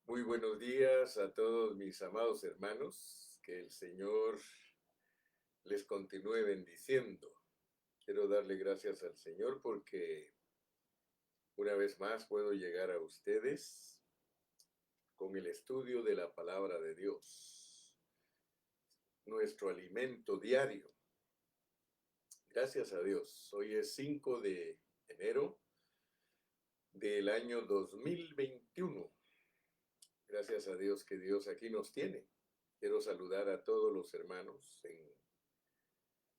Muy buenos días a todos mis amados hermanos, que el Señor les continúe bendiciendo. Quiero darle gracias al Señor porque una vez más puedo llegar a ustedes con el estudio de la palabra de Dios, nuestro alimento diario. Gracias a Dios. Hoy es 5 de enero del año 2021. Gracias a Dios que Dios aquí nos tiene. Quiero saludar a todos los hermanos en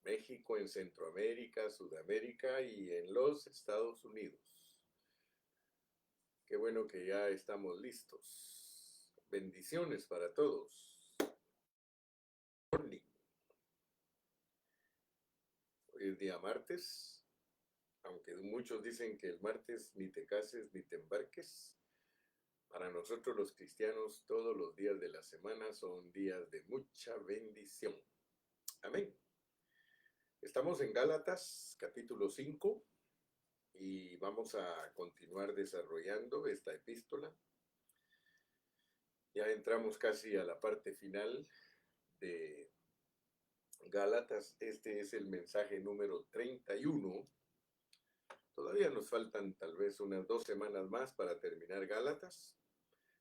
México, en Centroamérica, Sudamérica y en los Estados Unidos. Qué bueno que ya estamos listos. Bendiciones para todos. Hoy es día martes, aunque muchos dicen que el martes ni te cases ni te embarques. Para nosotros los cristianos todos los días de la semana son días de mucha bendición. Amén. Estamos en Gálatas capítulo 5 y vamos a continuar desarrollando esta epístola. Ya entramos casi a la parte final de Gálatas. Este es el mensaje número 31. Todavía nos faltan tal vez unas 2 semanas más para terminar Gálatas,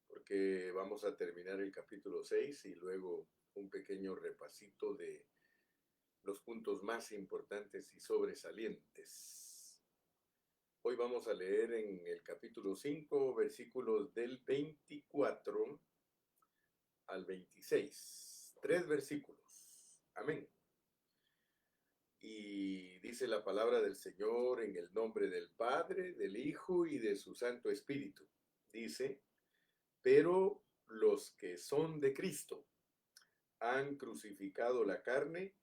porque vamos a terminar el capítulo 6 y luego un pequeño repasito de los puntos más importantes y sobresalientes. Hoy vamos a leer en el capítulo 5, versículos del 24 al 26. 3 versículos. Amén. Y dice la palabra del Señor en el nombre del Padre, del Hijo y de su Santo Espíritu. Dice, pero los que son de Cristo han crucificado la carne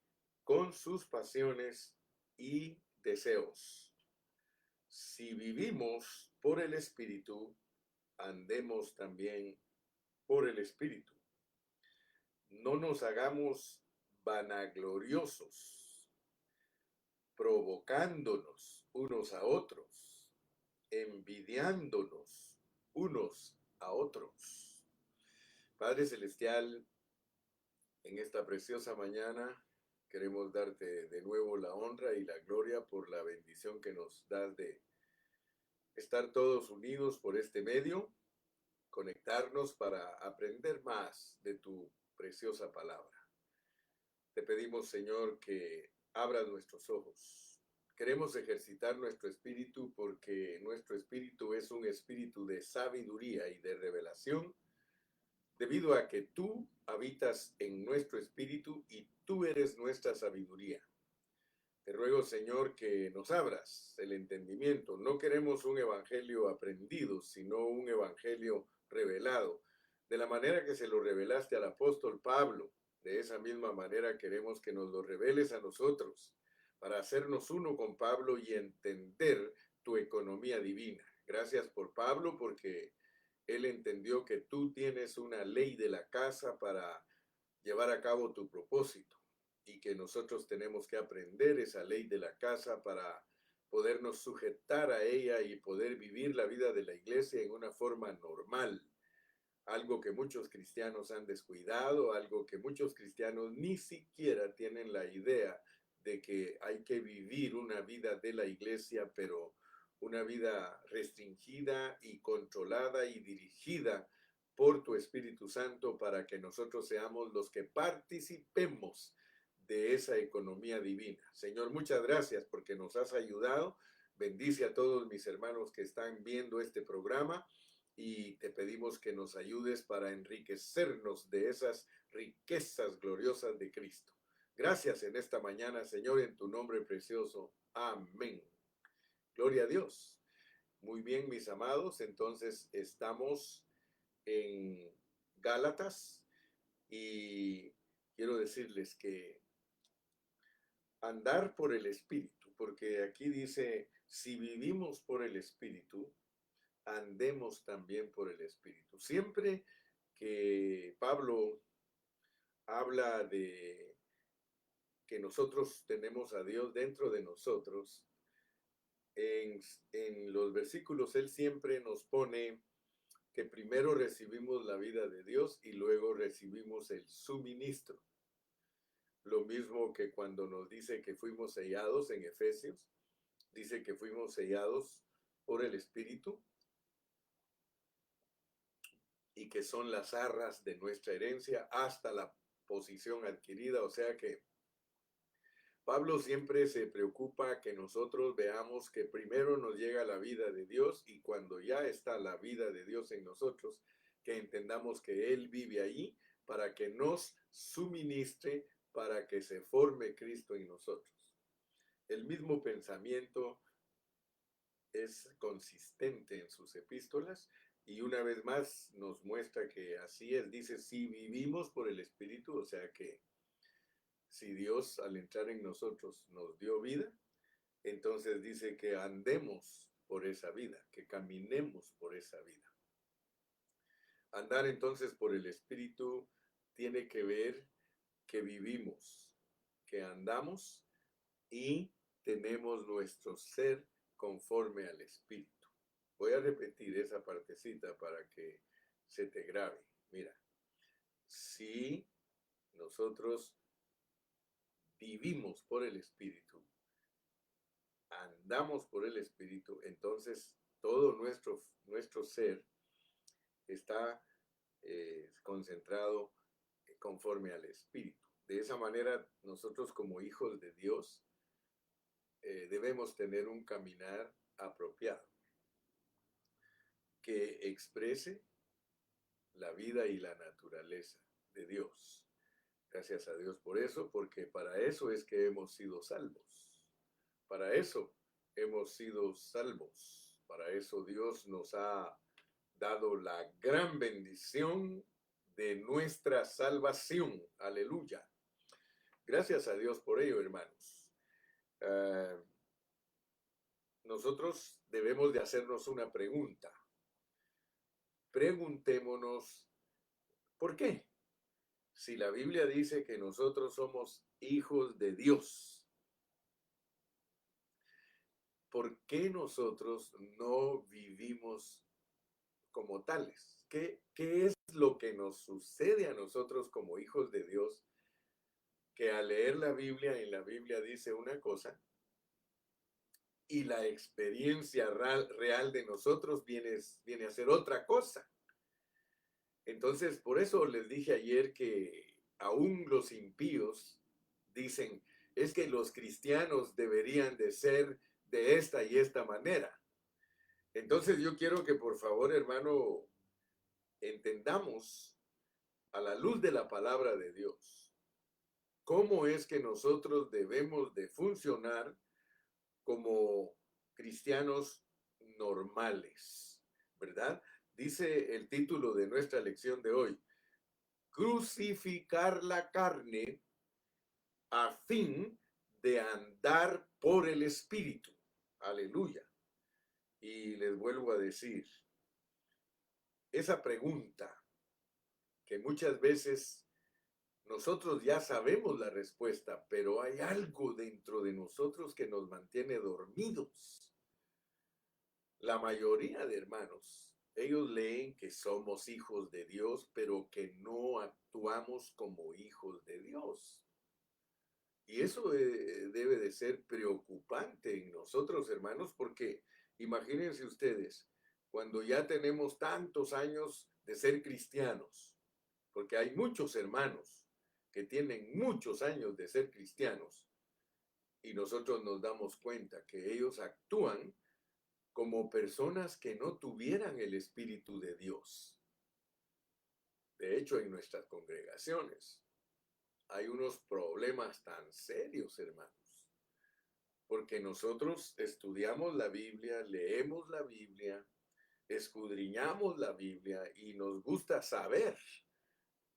con sus pasiones y deseos. Si vivimos por el Espíritu, andemos también por el Espíritu. No nos hagamos vanagloriosos, provocándonos unos a otros, envidiándonos unos a otros. Padre Celestial, en esta preciosa mañana queremos darte de nuevo la honra y la gloria por la bendición que nos das de estar todos unidos por este medio, conectarnos para aprender más de tu preciosa palabra. Te pedimos, Señor, que abras nuestros ojos. Queremos ejercitar nuestro espíritu porque nuestro espíritu es un espíritu de sabiduría y de revelación, debido a que tú habitas en nuestro espíritu y tú eres nuestra sabiduría. Te ruego, Señor, que nos abras el entendimiento. No queremos un evangelio aprendido, sino un evangelio revelado, de la manera que se lo revelaste al apóstol Pablo. De esa misma manera queremos que nos lo reveles a nosotros, para hacernos uno con Pablo y entender tu economía divina. Gracias por Pablo, porque él entendió que tú tienes una ley de la casa para llevar a cabo tu propósito y que nosotros tenemos que aprender esa ley de la casa para podernos sujetar a ella y poder vivir la vida de la iglesia en una forma normal. Algo que muchos cristianos han descuidado, algo que muchos cristianos ni siquiera tienen la idea de que hay que vivir una vida de la iglesia, pero una vida restringida y controlada y dirigida por tu Espíritu Santo para que nosotros seamos los que participemos de esa economía divina. Señor, muchas gracias porque nos has ayudado. Bendice a todos mis hermanos que están viendo este programa y te pedimos que nos ayudes para enriquecernos de esas riquezas gloriosas de Cristo. Gracias en esta mañana, Señor, en tu nombre precioso. Amén. Gloria a Dios. Muy bien, mis amados, entonces estamos en Gálatas y quiero decirles que andar por el Espíritu, porque aquí dice, si vivimos por el Espíritu, andemos también por el Espíritu. Siempre que Pablo habla de que nosotros tenemos a Dios dentro de nosotros, en los versículos él siempre nos pone que primero recibimos la vida de Dios y luego recibimos el suministro. Lo mismo que cuando nos dice que fuimos sellados en Efesios, dice que fuimos sellados por el Espíritu y que son las arras de nuestra herencia hasta la posición adquirida. O sea que Pablo siempre se preocupa que nosotros veamos que primero nos llega la vida de Dios y cuando ya está la vida de Dios en nosotros, que entendamos que Él vive ahí para que nos suministre, para que se forme Cristo en nosotros. El mismo pensamiento es consistente en sus epístolas y una vez más nos muestra que así es. Dice, si vivimos por el Espíritu, o sea que si Dios al entrar en nosotros nos dio vida, entonces dice que andemos por esa vida, que caminemos por esa vida. Andar entonces por el Espíritu tiene que ver que vivimos, que andamos y tenemos nuestro ser conforme al Espíritu. Voy a repetir esa partecita para que se te grabe. Mira, si nosotros vivimos por el Espíritu, andamos por el Espíritu, entonces todo nuestro ser está concentrado conforme al Espíritu. De esa manera, nosotros como hijos de Dios debemos tener un caminar apropiado que exprese la vida y la naturaleza de Dios. Gracias a Dios por eso, porque para eso es que hemos sido salvos. Para eso hemos sido salvos. Para eso Dios nos ha dado la gran bendición de nuestra salvación. Aleluya. Gracias a Dios por ello, hermanos. Nosotros debemos de hacernos una pregunta. Preguntémonos, ¿por qué? Si la Biblia dice que nosotros somos hijos de Dios, ¿por qué nosotros no vivimos como tales? ¿Qué es lo que nos sucede a nosotros como hijos de Dios? Que al leer la Biblia, en la Biblia dice una cosa y la experiencia real de nosotros viene a ser otra cosa. Entonces, por eso les dije ayer que aún los impíos dicen, es que los cristianos deberían de ser de esta y esta manera. Entonces yo quiero que por favor, hermano, entendamos a la luz de la palabra de Dios, cómo es que nosotros debemos de funcionar como cristianos normales, ¿verdad? Dice el título de nuestra lección de hoy, crucificar la carne a fin de andar por el Espíritu. Aleluya. Y les vuelvo a decir, esa pregunta que muchas veces nosotros ya sabemos la respuesta, pero hay algo dentro de nosotros que nos mantiene dormidos. La mayoría de hermanos, ellos leen que somos hijos de Dios, pero que no actuamos como hijos de Dios. Y eso debe de ser preocupante en nosotros, hermanos, porque imagínense ustedes, cuando ya tenemos tantos años de ser cristianos, porque hay muchos hermanos que tienen muchos años de ser cristianos, y nosotros nos damos cuenta que ellos actúan como personas que no tuvieran el Espíritu de Dios. De hecho, en nuestras congregaciones hay unos problemas tan serios, hermanos, porque nosotros estudiamos la Biblia, leemos la Biblia, escudriñamos la Biblia y nos gusta saber,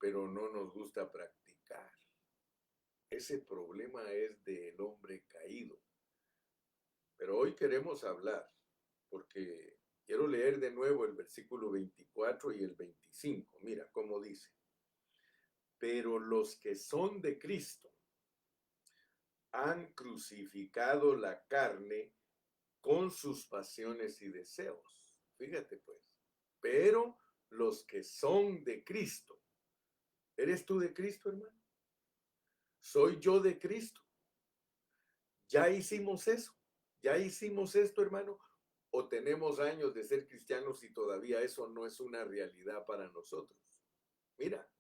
pero no nos gusta practicar. Ese problema es del hombre caído. Pero hoy queremos hablar, porque quiero leer de nuevo el versículo 24 y el 25. Mira cómo dice. Pero los que son de Cristo han crucificado la carne con sus pasiones y deseos. Fíjate pues. Pero los que son de Cristo. ¿Eres tú de Cristo, hermano? ¿Soy yo de Cristo? ¿Ya hicimos eso? ¿Ya hicimos esto, hermano? ¿O tenemos años de ser cristianos y todavía eso no es una realidad para nosotros? Mira,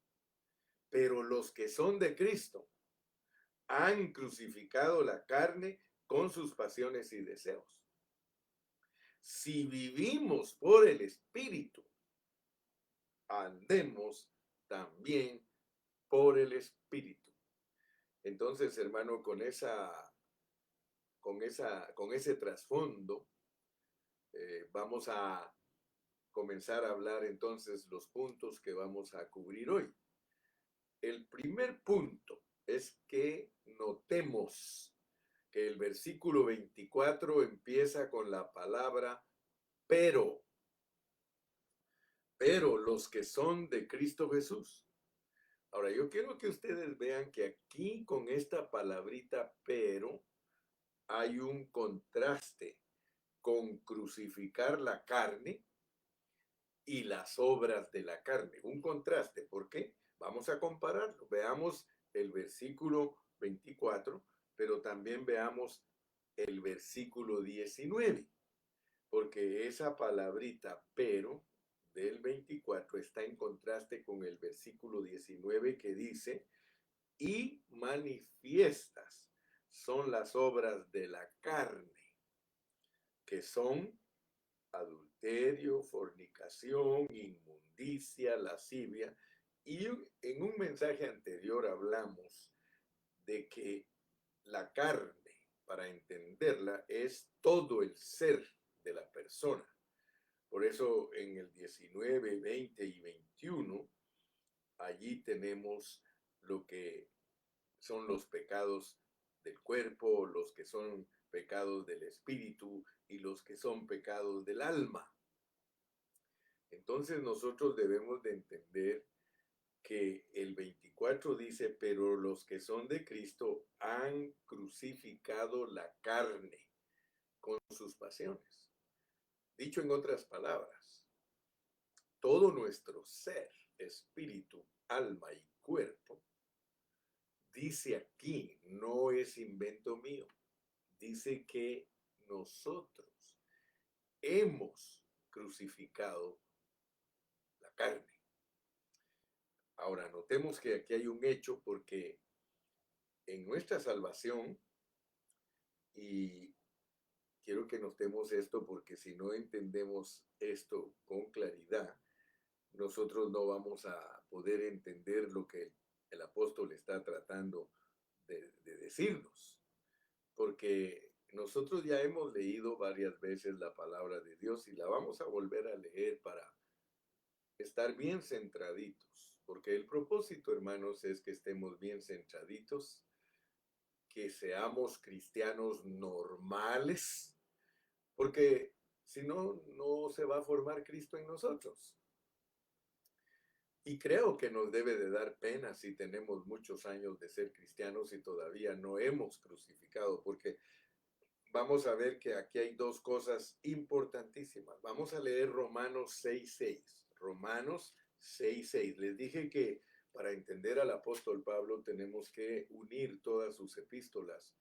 pero los que son de Cristo han crucificado la carne con sus pasiones y deseos. Si vivimos por el Espíritu, andemos también por el Espíritu. Entonces, hermano, con ese trasfondo, vamos a comenzar a hablar entonces los puntos que vamos a cubrir hoy. El primer punto es que notemos que el versículo 24 empieza con la palabra pero los que son de Cristo Jesús. Ahora, yo quiero que ustedes vean que aquí con esta palabrita pero hay un contraste con crucificar la carne y las obras de la carne. Un contraste. ¿Por qué? Vamos a compararlo. Veamos el versículo 24, pero también veamos el versículo 19, porque esa palabrita pero del 24 está en contraste con el versículo 19 que dice, y manifiestas son las obras de la carne, que son adulterio, fornicación, inmundicia, lascivia. Y en un mensaje anterior hablamos de que la carne, para entenderla, es todo el ser de la persona. Por eso en el 19, 20 y 21, allí tenemos lo que son los pecados del cuerpo, los que son pecados del espíritu y los que son pecados del alma. Entonces nosotros debemos de entender que el 24 dice, pero los que son de Cristo han crucificado la carne con sus pasiones. Dicho en otras palabras, todo nuestro ser, espíritu, alma y cuerpo, dice aquí, no es invento mío, dice que nosotros hemos crucificado la carne. Ahora, notemos que aquí hay un hecho porque en nuestra salvación, y quiero que notemos esto porque si no entendemos esto con claridad, nosotros no vamos a poder entender lo que el apóstol está tratando de decirnos. Porque nosotros ya hemos leído varias veces la palabra de Dios y la vamos a volver a leer para estar bien centraditos. Porque el propósito, hermanos, es que estemos bien centraditos, que seamos cristianos normales, porque si no, no se va a formar Cristo en nosotros. Y creo que nos debe de dar pena si tenemos muchos años de ser cristianos y todavía no hemos crucificado, porque vamos a ver que aquí hay dos cosas importantísimas. Vamos a leer Romanos 6:6. Romanos 6:6. Les dije que para entender al apóstol Pablo tenemos que unir todas sus epístolas,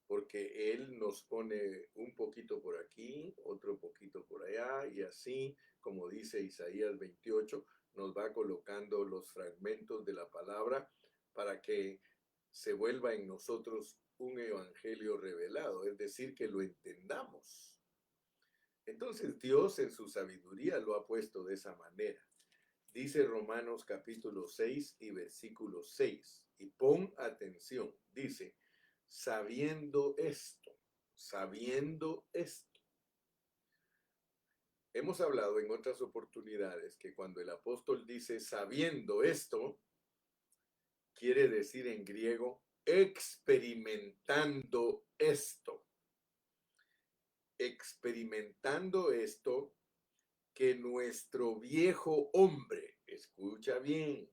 porque él nos pone un poquito por aquí, otro poquito por allá, y así, como dice Isaías 28, nos va colocando los fragmentos de la palabra para que se vuelva en nosotros un evangelio revelado, es decir, que lo entendamos. Entonces Dios en su sabiduría lo ha puesto de esa manera. Dice Romanos capítulo 6 y versículo 6, y pon atención, dice, sabiendo esto. Hemos hablado en otras oportunidades que cuando el apóstol dice sabiendo esto, quiere decir en griego experimentando esto. Experimentando esto, que nuestro viejo hombre, escucha bien,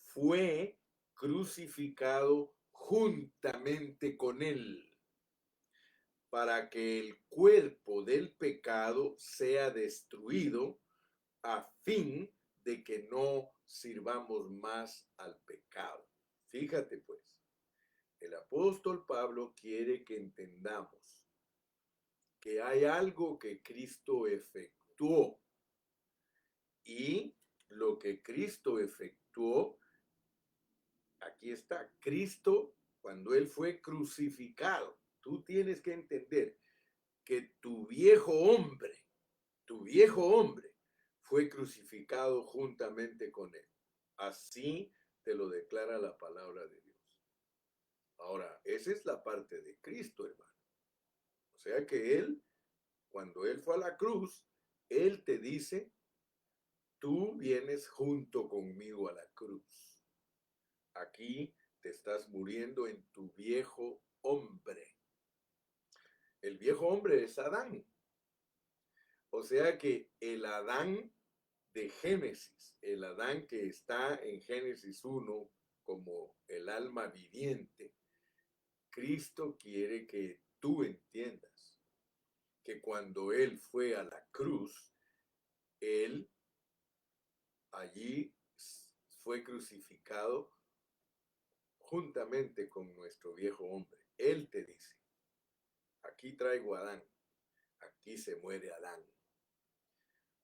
fue crucificado juntamente con él, para que el cuerpo del pecado sea destruido, a fin de que no sirvamos más al pecado. Fíjate pues, el apóstol Pablo quiere que entendamos que hay algo que Cristo efectuó y lo que Cristo efectuó, aquí está, Cristo cuando Él fue crucificado. Tú tienes que entender que tu viejo hombre fue crucificado juntamente con Él. Así te lo declara la palabra de Dios. Ahora, esa es la parte de Cristo, hermano. O sea que Él, cuando Él fue a la cruz, Él te dice, tú vienes junto conmigo a la cruz. Aquí te estás muriendo en tu viejo hombre. El viejo hombre es Adán. O sea que el Adán de Génesis, el Adán que está en Génesis 1 como el alma viviente, Cristo quiere que tú entiendas que cuando Él fue a la cruz, Él allí fue crucificado juntamente con nuestro viejo hombre. Él te dice, aquí traigo a Adán, aquí se muere Adán.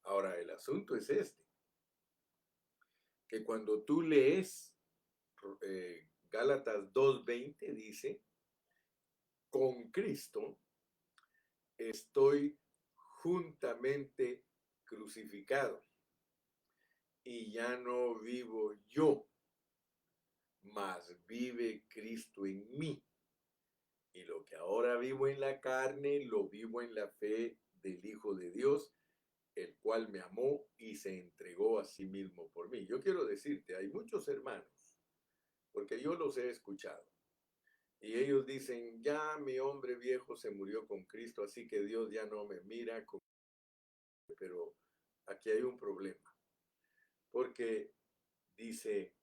Ahora, el asunto es este, que cuando tú lees Gálatas 2:20 dice, con Cristo estoy juntamente crucificado y ya no vivo yo, mas vive Cristo en mí. Y lo que ahora vivo en la carne, lo vivo en la fe del Hijo de Dios, el cual me amó y se entregó a sí mismo por mí. Yo quiero decirte, hay muchos hermanos, porque yo los he escuchado, y ellos dicen, ya mi hombre viejo se murió con Cristo, así que Dios ya no me mira, pero aquí hay un problema, porque dice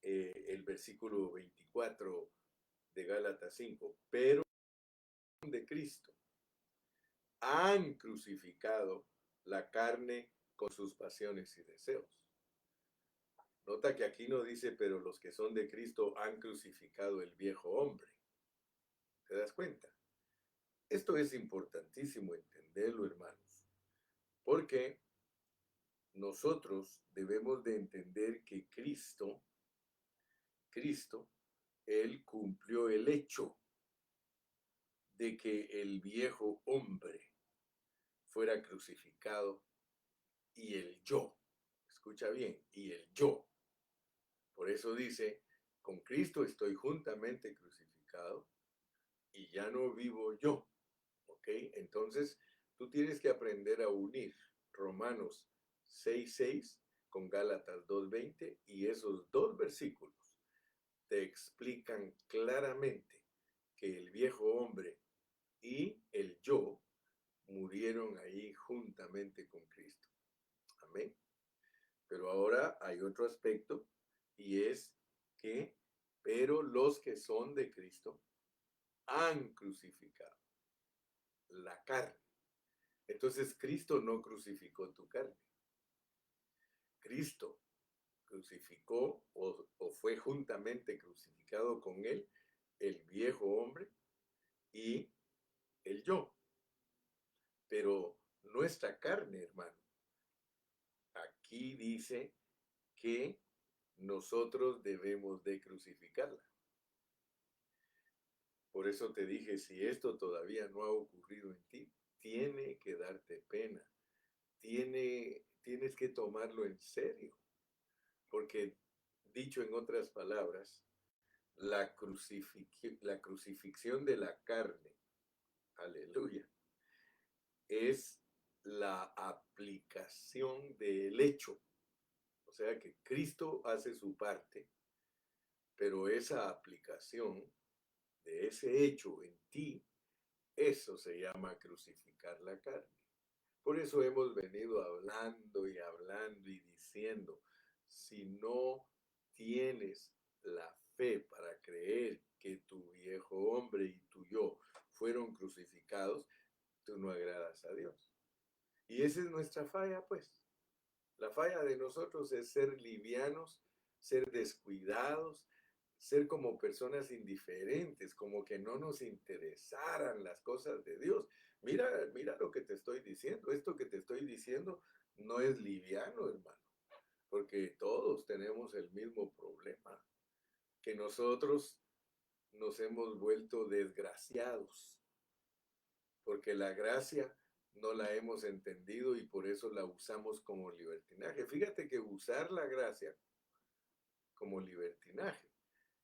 el versículo 24 de Gálatas 5, pero de Cristo han crucificado la carne con sus pasiones y deseos. Nota que aquí no dice, pero los que son de Cristo han crucificado el viejo hombre. ¿Te das cuenta? Esto es importantísimo entenderlo, hermanos, porque nosotros debemos de entender que Cristo, Él cumplió el hecho de que el viejo hombre fuera crucificado y el yo, escucha bien, y el yo. Por eso dice, con Cristo estoy juntamente crucificado y ya no vivo yo. ¿Ok? Entonces, tú tienes que aprender a unir Romanos 6:6 con Gálatas 2:20 y esos dos versículos te explican claramente que el viejo hombre y el yo murieron ahí juntamente con Cristo. Amén. Pero ahora hay otro aspecto y es que, pero los que son de Cristo han crucificado la carne. Entonces Cristo no crucificó tu carne. Cristo crucificó o fue juntamente crucificado con él el viejo hombre y el yo. Pero nuestra carne, hermano, aquí dice que nosotros debemos de crucificarla. Por eso te dije, si esto todavía no ha ocurrido en ti, tiene que darte pena. Tienes que tomarlo en serio. Porque, dicho en otras palabras, la crucifixión de la carne, aleluya, es la aplicación del hecho. O sea que Cristo hace su parte, pero esa aplicación de ese hecho en ti, eso se llama crucificar la carne. Por eso hemos venido hablando y hablando y diciendo, si no tienes la fe para creer que tu viejo hombre y tu yo fueron crucificados, tú no agradas a Dios. Y esa es nuestra falla, pues. La falla de nosotros es ser livianos, ser descuidados, ser como personas indiferentes, como que no nos interesaran las cosas de Dios. Mira, mira lo que te estoy diciendo. Esto que te estoy diciendo no es liviano, hermano, porque todos tenemos el mismo problema, que nosotros nos hemos vuelto desgraciados, porque la gracia no la hemos entendido y por eso la usamos como libertinaje. Fíjate que usar la gracia como libertinaje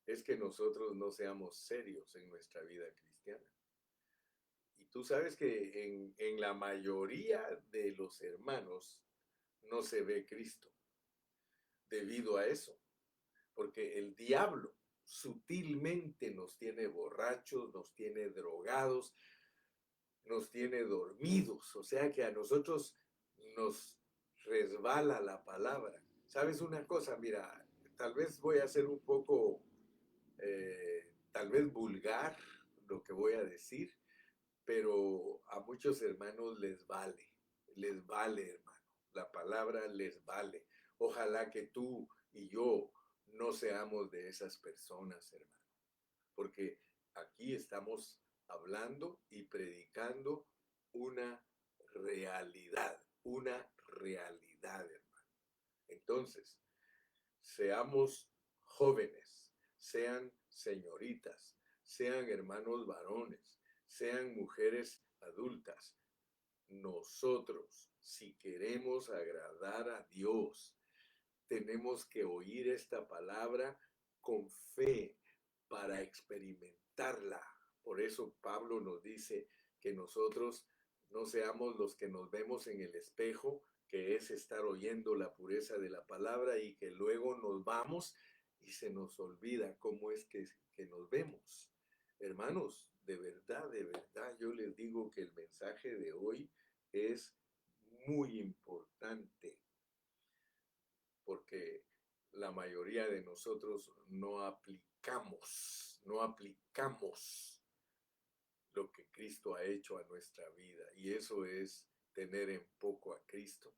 es que nosotros no seamos serios en nuestra vida cristiana. Y tú sabes que en la mayoría de los hermanos no se ve Cristo debido a eso, porque el diablo sutilmente nos tiene borrachos, nos tiene drogados, nos tiene dormidos, o sea que a nosotros nos resbala la palabra. ¿Sabes una cosa? Mira, tal vez voy a ser un poco, tal vez vulgar lo que voy a decir, pero a muchos hermanos les vale, hermano. La palabra les vale. Ojalá que tú y yo no seamos de esas personas, hermano, porque aquí estamos hablando y predicando una realidad, hermano. Entonces, seamos jóvenes, sean señoritas, sean hermanos varones, sean mujeres adultas. Nosotros, si queremos agradar a Dios, tenemos que oír esta palabra con fe para experimentarla. Por eso Pablo nos dice que nosotros no seamos los que nos vemos en el espejo, que es estar oyendo la pureza de la palabra y que luego nos vamos y se nos olvida cómo es que nos vemos. Hermanos, de verdad, yo les digo que el mensaje de hoy es muy importante porque la mayoría de nosotros no aplicamos lo que Cristo ha hecho a nuestra vida. Y eso es tener en poco a Cristo.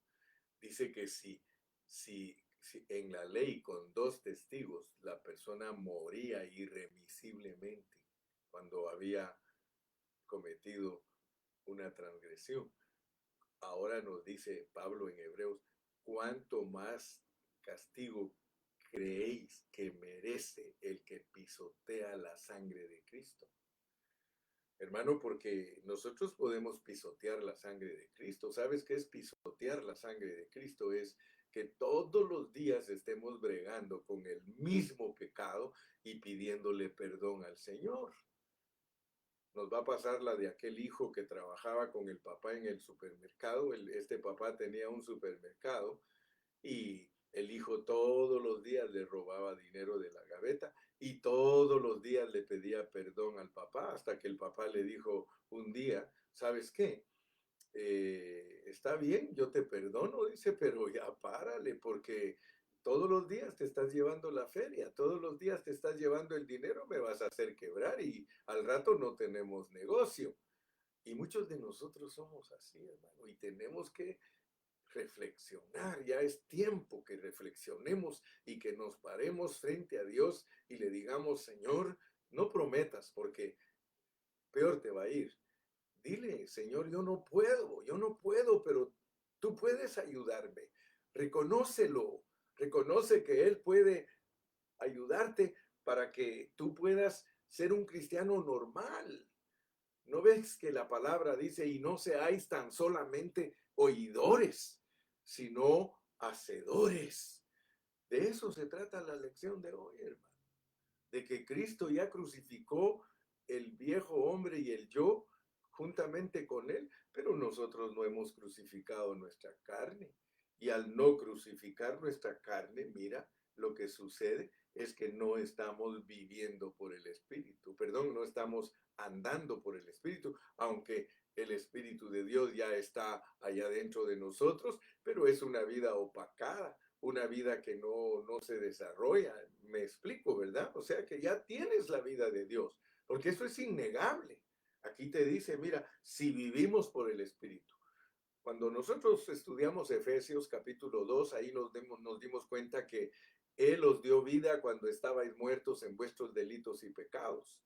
Dice que si en la ley con dos testigos la persona moría irremisiblemente cuando había cometido una transgresión. Ahora nos dice Pablo en Hebreos, ¿cuánto más castigo creéis que merece el que pisotea la sangre de Cristo? Hermano, porque nosotros podemos pisotear la sangre de Cristo. ¿Sabes qué es pisotear la sangre de Cristo? Es que todos los días estemos bregando con el mismo pecado y pidiéndole perdón al Señor. Nos va a pasar la de aquel hijo que trabajaba con el papá en el supermercado. Este papá tenía un supermercado y el hijo todos los días le robaba dinero de la gaveta y todos los días le pedía perdón al papá hasta que el papá le dijo un día, ¿sabes qué? Está bien, yo te perdono, dice, pero ya párale porque todos los días te estás llevando la feria, todos los días te estás llevando el dinero, me vas a hacer quebrar y al rato no tenemos negocio. Y muchos de nosotros somos así, hermano, y tenemos que reflexionar, ya es tiempo que reflexionemos y que nos paremos frente a Dios y le digamos, Señor, no prometas porque peor te va a ir. Dile, Señor, yo no puedo, pero tú puedes ayudarme. Reconócelo, reconoce que Él puede ayudarte para que tú puedas ser un cristiano normal. ¿No ves que la palabra dice, y no seáis tan solamente oidores, sino hacedores? De eso se trata la lección de hoy, hermano. De que Cristo ya crucificó el viejo hombre y el yo juntamente con él, pero nosotros no hemos crucificado nuestra carne. Y al no crucificar nuestra carne, mira, lo que sucede es que no estamos viviendo por el Espíritu, perdón, no estamos andando por el Espíritu, aunque el Espíritu de Dios ya está allá dentro de nosotros, pero es una vida opacada, una vida que no se desarrolla. Me explico, ¿verdad? O sea que ya tienes la vida de Dios, porque eso es innegable. Aquí te dice, mira, si vivimos por el Espíritu. Cuando nosotros estudiamos Efesios capítulo 2, ahí nos dimos cuenta que Él os dio vida cuando estabais muertos en vuestros delitos y pecados.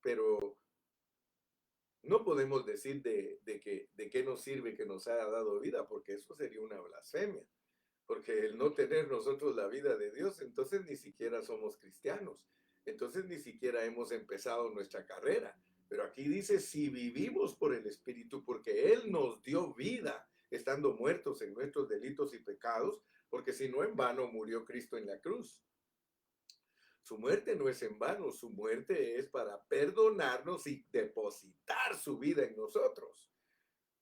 Pero no podemos decir de qué nos sirve que nos haya dado vida, porque eso sería una blasfemia. Porque el no tener nosotros la vida de Dios, entonces ni siquiera somos cristianos. Entonces ni siquiera hemos empezado nuestra carrera. Pero aquí dice, si vivimos por el Espíritu, porque Él nos dio vida, estando muertos en nuestros delitos y pecados, porque si no en vano murió Cristo en la cruz. Su muerte no es en vano, su muerte es para perdonarnos y depositar su vida en nosotros.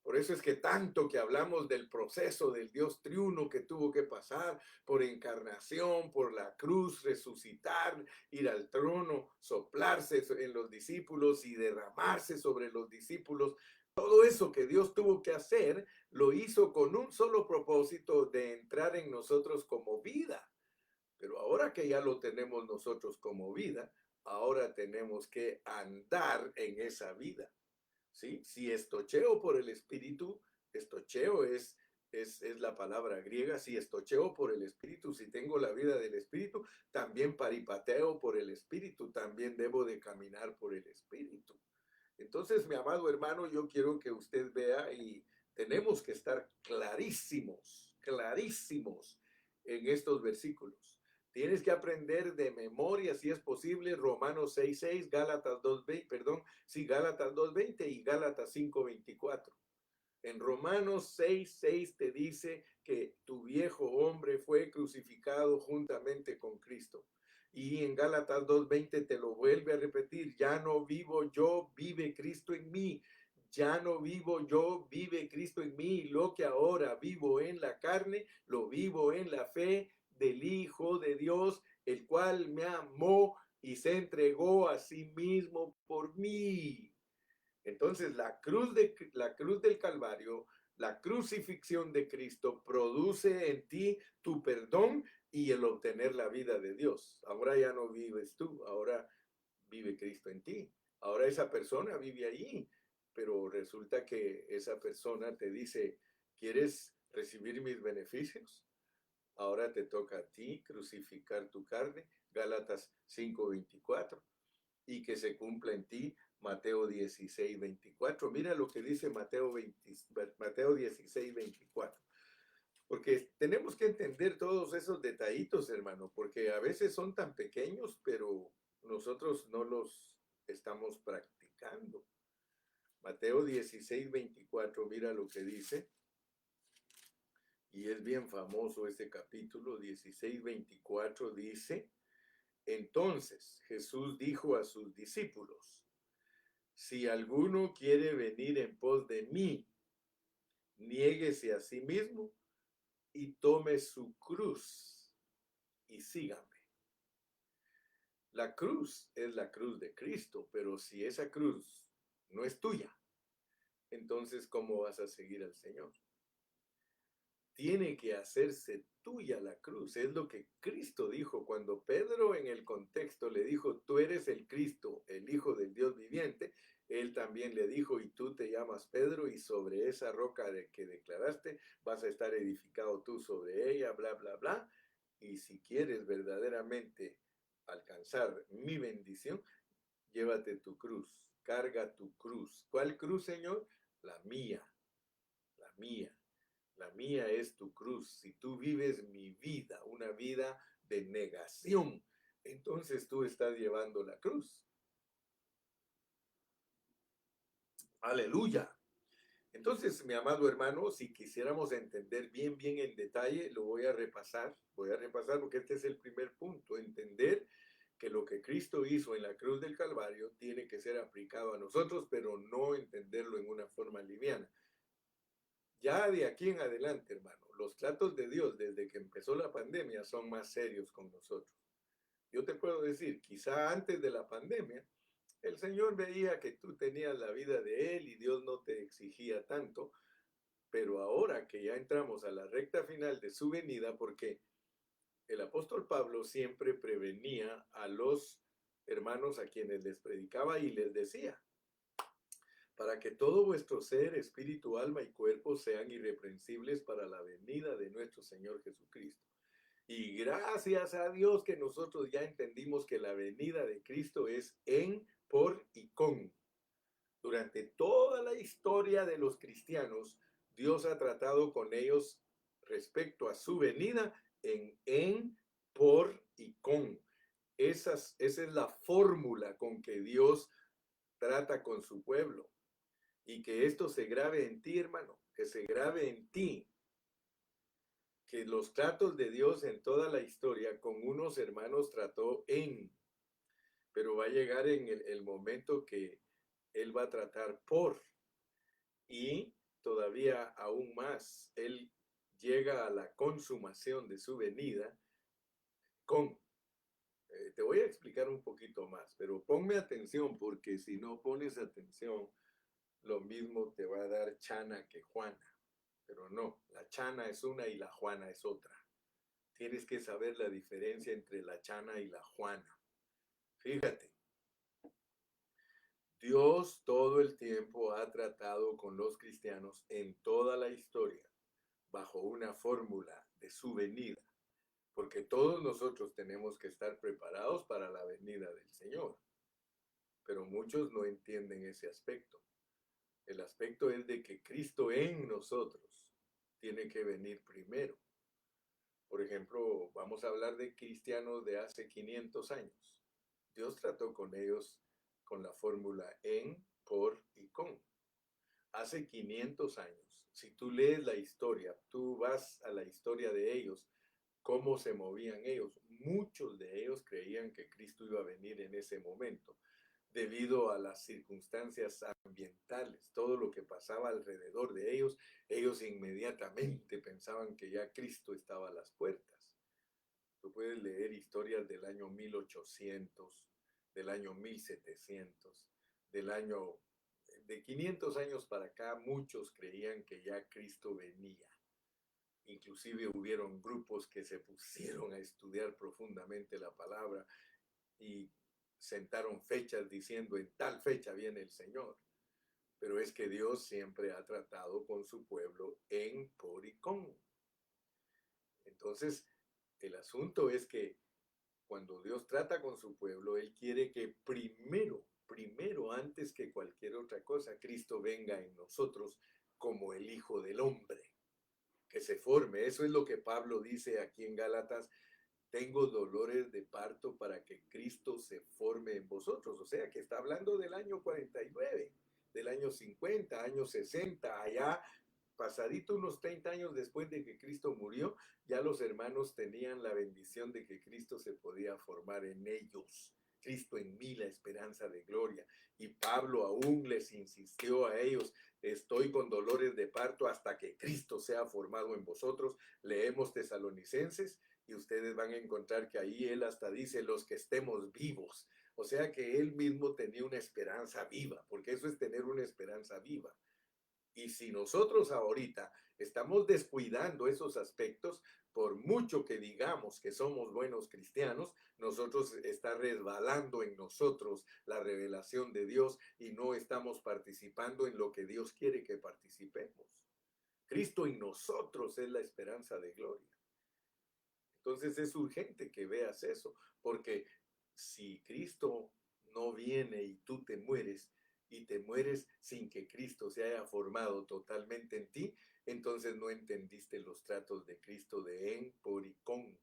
Por eso es que tanto que hablamos del proceso del Dios triuno que tuvo que pasar por encarnación, por la cruz, resucitar, ir al trono, soplarse en los discípulos y derramarse sobre los discípulos. Todo eso que Dios tuvo que hacer, lo hizo con un solo propósito de entrar en nosotros como vida. Pero ahora que ya lo tenemos nosotros como vida, ahora tenemos que andar en esa vida. ¿Sí? Si estocheo por el Espíritu, estocheo es la palabra griega, si estocheo por el Espíritu, si tengo la vida del Espíritu, también paripateo por el Espíritu, también debo de caminar por el Espíritu. Entonces, mi amado hermano, yo quiero que usted vea y tenemos que estar clarísimos, clarísimos en estos versículos. Tienes que aprender de memoria, si es posible, Romanos 6:6, Gálatas 2:20, perdón, sí, Gálatas 2:20 y Gálatas 5:24. En Romanos 6:6 te dice que tu viejo hombre fue crucificado juntamente con Cristo. Y en Gálatas 2:20 te lo vuelve a repetir, ya no vivo yo, vive Cristo en mí. Ya no vivo yo, vive Cristo en mí. Lo que ahora vivo en la carne, lo vivo en la fe del Hijo de Dios, el cual me amó y se entregó a sí mismo por mí. Entonces, la cruz del Calvario, la crucifixión de Cristo produce en ti tu perdón y el obtener la vida de Dios. Ahora ya no vives tú, ahora vive Cristo en ti. Ahora esa persona vive allí, pero resulta que esa persona te dice, ¿quieres recibir mis beneficios? Ahora te toca a ti crucificar tu carne, Gálatas 5:24, y que se cumpla en ti Mateo 16:24. Mira lo que dice Mateo 16:24. Porque tenemos que entender todos esos detallitos, hermano, porque a veces son tan pequeños, pero nosotros no los estamos practicando. Mateo 16:24, mira lo que dice. Y es bien famoso este capítulo, 16:24 dice, entonces Jesús dijo a sus discípulos, si alguno quiere venir en pos de mí, niéguese a sí mismo y tome su cruz y sígame. La cruz es la cruz de Cristo, pero si esa cruz no es tuya, entonces ¿cómo vas a seguir al Señor? Tiene que hacerse tuya la cruz. Es lo que Cristo dijo cuando Pedro en el contexto le dijo, tú eres el Cristo, el Hijo del Dios viviente. Él también le dijo, y tú te llamas Pedro, y sobre esa roca de que declaraste vas a estar edificado tú sobre ella, bla, bla, bla. Y si quieres verdaderamente alcanzar mi bendición, llévate tu cruz, carga tu cruz. ¿Cuál cruz, Señor? La mía, la mía. La mía es tu cruz. Si tú vives mi vida, una vida de negación, entonces tú estás llevando la cruz. Aleluya. Entonces, mi amado hermano, si quisiéramos entender bien en detalle, lo voy a repasar porque este es el primer punto, entender que lo que Cristo hizo en la cruz del Calvario tiene que ser aplicado a nosotros, pero no entenderlo en una forma liviana. Ya de aquí en adelante, hermano, los tratos de Dios desde que empezó la pandemia son más serios con nosotros. Yo te puedo decir, quizá antes de la pandemia, el Señor veía que tú tenías la vida de Él y Dios no te exigía tanto, pero ahora que ya entramos a la recta final de su venida, porque el apóstol Pablo siempre prevenía a los hermanos a quienes les predicaba y les decía, para que todo vuestro ser, espíritu, alma y cuerpo sean irreprensibles para la venida de nuestro Señor Jesucristo. Y gracias a Dios que nosotros ya entendimos que la venida de Cristo es en, por y con. Durante toda la historia de los cristianos, Dios ha tratado con ellos respecto a su venida en, por y con. Esa es la fórmula con que Dios trata con su pueblo. Y que esto se grabe en ti, hermano, que se grabe en ti, que los tratos de Dios en toda la historia con unos hermanos trató en, pero va a llegar en el momento que Él va a tratar por, y todavía aún más, Él llega a la consumación de su venida con. Te voy a explicar un poquito más, pero ponme atención, porque si no pones atención, lo mismo te va a dar Chana que Juana. Pero no, la Chana es una y la Juana es otra. Tienes que saber la diferencia entre la Chana y la Juana. Fíjate, Dios todo el tiempo ha tratado con los cristianos en toda la historia, bajo una fórmula de su venida, porque todos nosotros tenemos que estar preparados para la venida del Señor. Pero muchos no entienden ese aspecto. El aspecto es de que Cristo en nosotros tiene que venir primero. Por ejemplo, vamos a hablar de cristianos de hace 500 años. Dios trató con ellos con la fórmula en, por y con. Hace 500 años, si tú lees la historia, tú vas a la historia de ellos, cómo se movían ellos. Muchos de ellos creían que Cristo iba a venir en ese momento, debido a las circunstancias ambientales, todo lo que pasaba alrededor de ellos. Ellos inmediatamente pensaban que ya Cristo estaba a las puertas. Tú puedes leer historias del año 1800, del año 1700, del año de 500 años para acá. Muchos creían que ya Cristo venía. Inclusive hubieron grupos que se pusieron a estudiar profundamente la palabra y sentaron fechas diciendo en tal fecha viene el Señor. Pero es que Dios siempre ha tratado con su pueblo en, por y con. Entonces, el asunto es que cuando Dios trata con su pueblo, Él quiere que primero, antes que cualquier otra cosa, Cristo venga en nosotros como el Hijo del Hombre, que se forme. Eso es lo que Pablo dice aquí en Gálatas: tengo dolores de parto para que Cristo se forme en vosotros. O sea, que está hablando del año 49, del año 50, año 60, allá pasadito unos 30 años después de que Cristo murió, ya los hermanos tenían la bendición de que Cristo se podía formar en ellos. Cristo en mí, la esperanza de gloria. Y Pablo aún les insistió a ellos: estoy con dolores de parto hasta que Cristo sea formado en vosotros. Leemos Tesalonicenses y ustedes van a encontrar que ahí él hasta dice: los que estemos vivos. O sea que él mismo tenía una esperanza viva, porque eso es tener una esperanza viva. Y si nosotros ahorita estamos descuidando esos aspectos, por mucho que digamos que somos buenos cristianos, nosotros está resbalando en nosotros la revelación de Dios y no estamos participando en lo que Dios quiere que participemos. Cristo en nosotros es la esperanza de gloria. Entonces es urgente que veas eso, porque si Cristo no viene y tú te mueres, y te mueres sin que Cristo se haya formado totalmente en ti, entonces no entendiste los tratos de Cristo de en, por y con.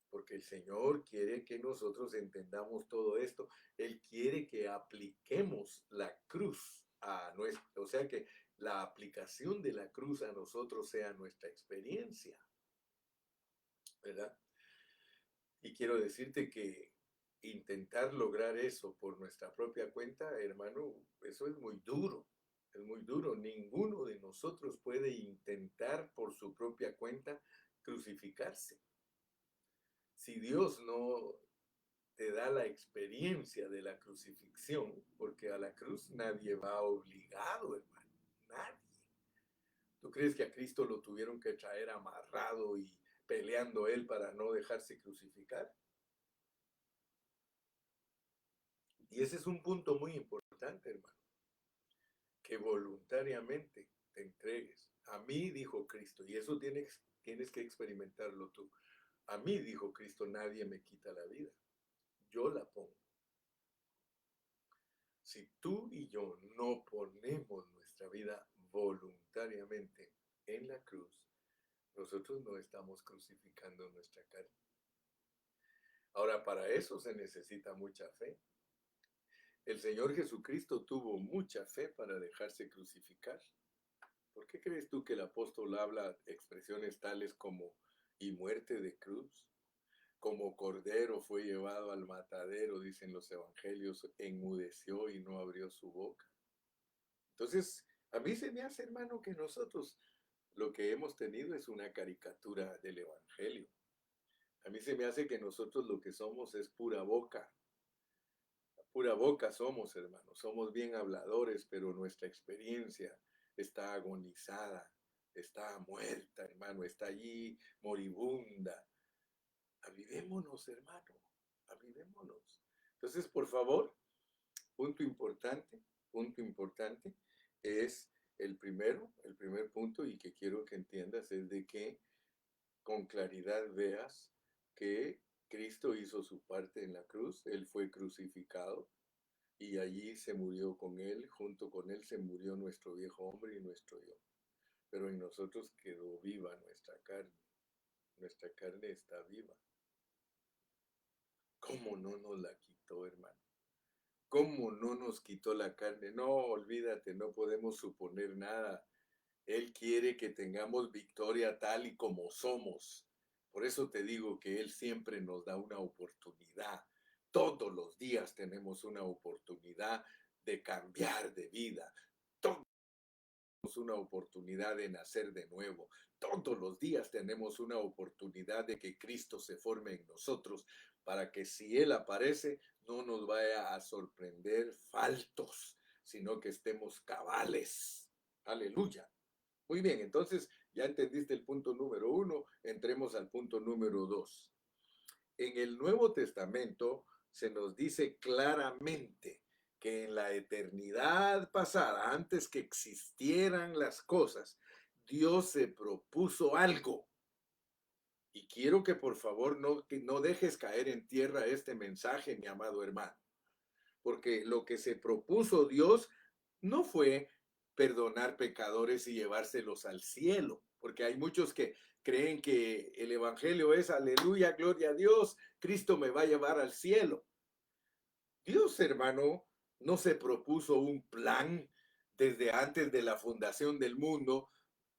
Porque el Señor quiere que nosotros entendamos todo esto. Él quiere que apliquemos la cruz a nuestro, o sea, que la aplicación de la cruz a nosotros sea nuestra experiencia, ¿verdad? Y quiero decirte que intentar lograr eso por nuestra propia cuenta, hermano, eso es muy duro. Es muy duro. Ninguno de nosotros puede intentar por su propia cuenta crucificarse. Si Dios no te da la experiencia de la crucifixión, porque a la cruz nadie va obligado, hermano. Nadie. ¿Tú crees que a Cristo lo tuvieron que traer amarrado y peleando él para no dejarse crucificar? Y ese es un punto muy importante, hermano. que voluntariamente te entregues. A mí, dijo Cristo, y eso tienes que experimentarlo tú. A mí, dijo Cristo, nadie me quita la vida. Yo la pongo. Si tú y yo no ponemos nuestra vida voluntariamente en la cruz, nosotros no estamos crucificando nuestra carne. Ahora, para eso se necesita mucha fe. El Señor Jesucristo tuvo mucha fe para dejarse crucificar. ¿Por qué crees tú que el apóstol habla expresiones tales como y muerte de cruz? Como cordero fue llevado al matadero, dicen los evangelios, enmudeció y no abrió su boca. Entonces, a mí se me hace, hermano, que nosotros lo que hemos tenido es una caricatura del evangelio. A mí se me hace que nosotros lo que somos es pura boca. Pura boca somos, hermano. Somos bien habladores, pero nuestra experiencia está agonizada, está muerta, hermano, está allí moribunda. Avivémonos, hermano, avivémonos. Entonces, por favor, punto importante es el primer punto y que quiero que entiendas es de que con claridad veas que Cristo hizo su parte en la cruz, Él fue crucificado y allí se murió con Él, junto con Él se murió nuestro viejo hombre y nuestro yo. Pero en nosotros quedó viva nuestra carne está viva. ¿Cómo no nos la quitó, hermano? ¿Cómo no nos quitó la carne? No, olvídate, no podemos suponer nada. Él quiere que tengamos victoria tal y como somos. Por eso te digo que Él siempre nos da una oportunidad. Todos los días tenemos una oportunidad de cambiar de vida. Todos tenemos una oportunidad de nacer de nuevo. Todos los días tenemos una oportunidad de que Cristo se forme en nosotros para que si Él aparece no nos vaya a sorprender faltos, sino que estemos cabales. Aleluya. Muy bien, entonces ya entendiste el punto número 1, entremos al punto número 2. En el Nuevo Testamento se nos dice claramente que en la eternidad pasada, antes que existieran las cosas, Dios se propuso algo. Y quiero que por favor no dejes caer en tierra este mensaje, mi amado hermano, porque lo que se propuso Dios no fue perdonar pecadores y llevárselos al cielo, porque hay muchos que creen que el evangelio es aleluya, gloria a Dios, Cristo me va a llevar al cielo. Dios, hermano, no se propuso un plan desde antes de la fundación del mundo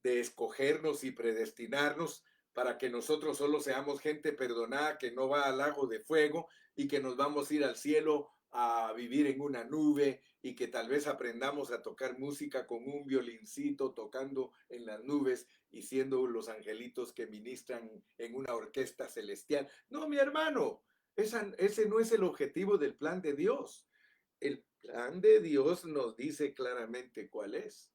de escogernos y predestinarnos para que nosotros solo seamos gente perdonada que no va al lago de fuego y que nos vamos a ir al cielo a vivir en una nube y que tal vez aprendamos a tocar música con un violincito tocando en las nubes y siendo los angelitos que ministran en una orquesta celestial. No, mi hermano, ese no es el objetivo del plan de Dios. El plan de Dios nos dice claramente cuál es.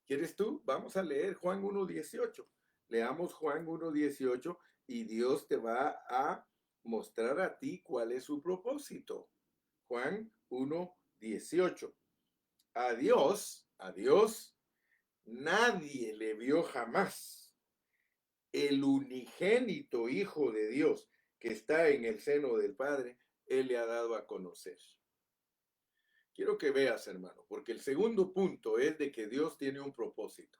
¿Quieres tú? Vamos a leer Juan 1:18. Leamos Juan 1:18 y Dios te va a mostrar a ti cuál es su propósito. Juan 1:18. A Dios, nadie le vio jamás. El unigénito Hijo de Dios que está en el seno del Padre, Él le ha dado a conocer. Quiero que veas, hermano, porque el segundo punto es de que Dios tiene un propósito.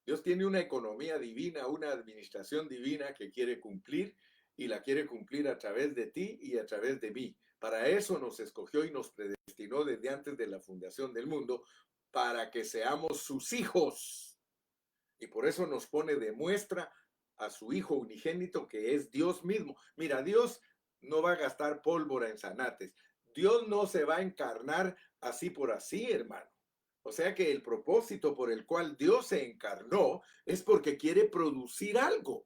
Dios tiene una economía divina, una administración divina que quiere cumplir y la quiere cumplir a través de ti y a través de mí. Para eso nos escogió y nos predestinó desde antes de la fundación del mundo, para que seamos sus hijos. Y por eso nos pone de muestra a su Hijo unigénito, que es Dios mismo. Mira, Dios no va a gastar pólvora en zanates. Dios no se va a encarnar así por así, hermano. O sea que el propósito por el cual Dios se encarnó es porque quiere producir algo.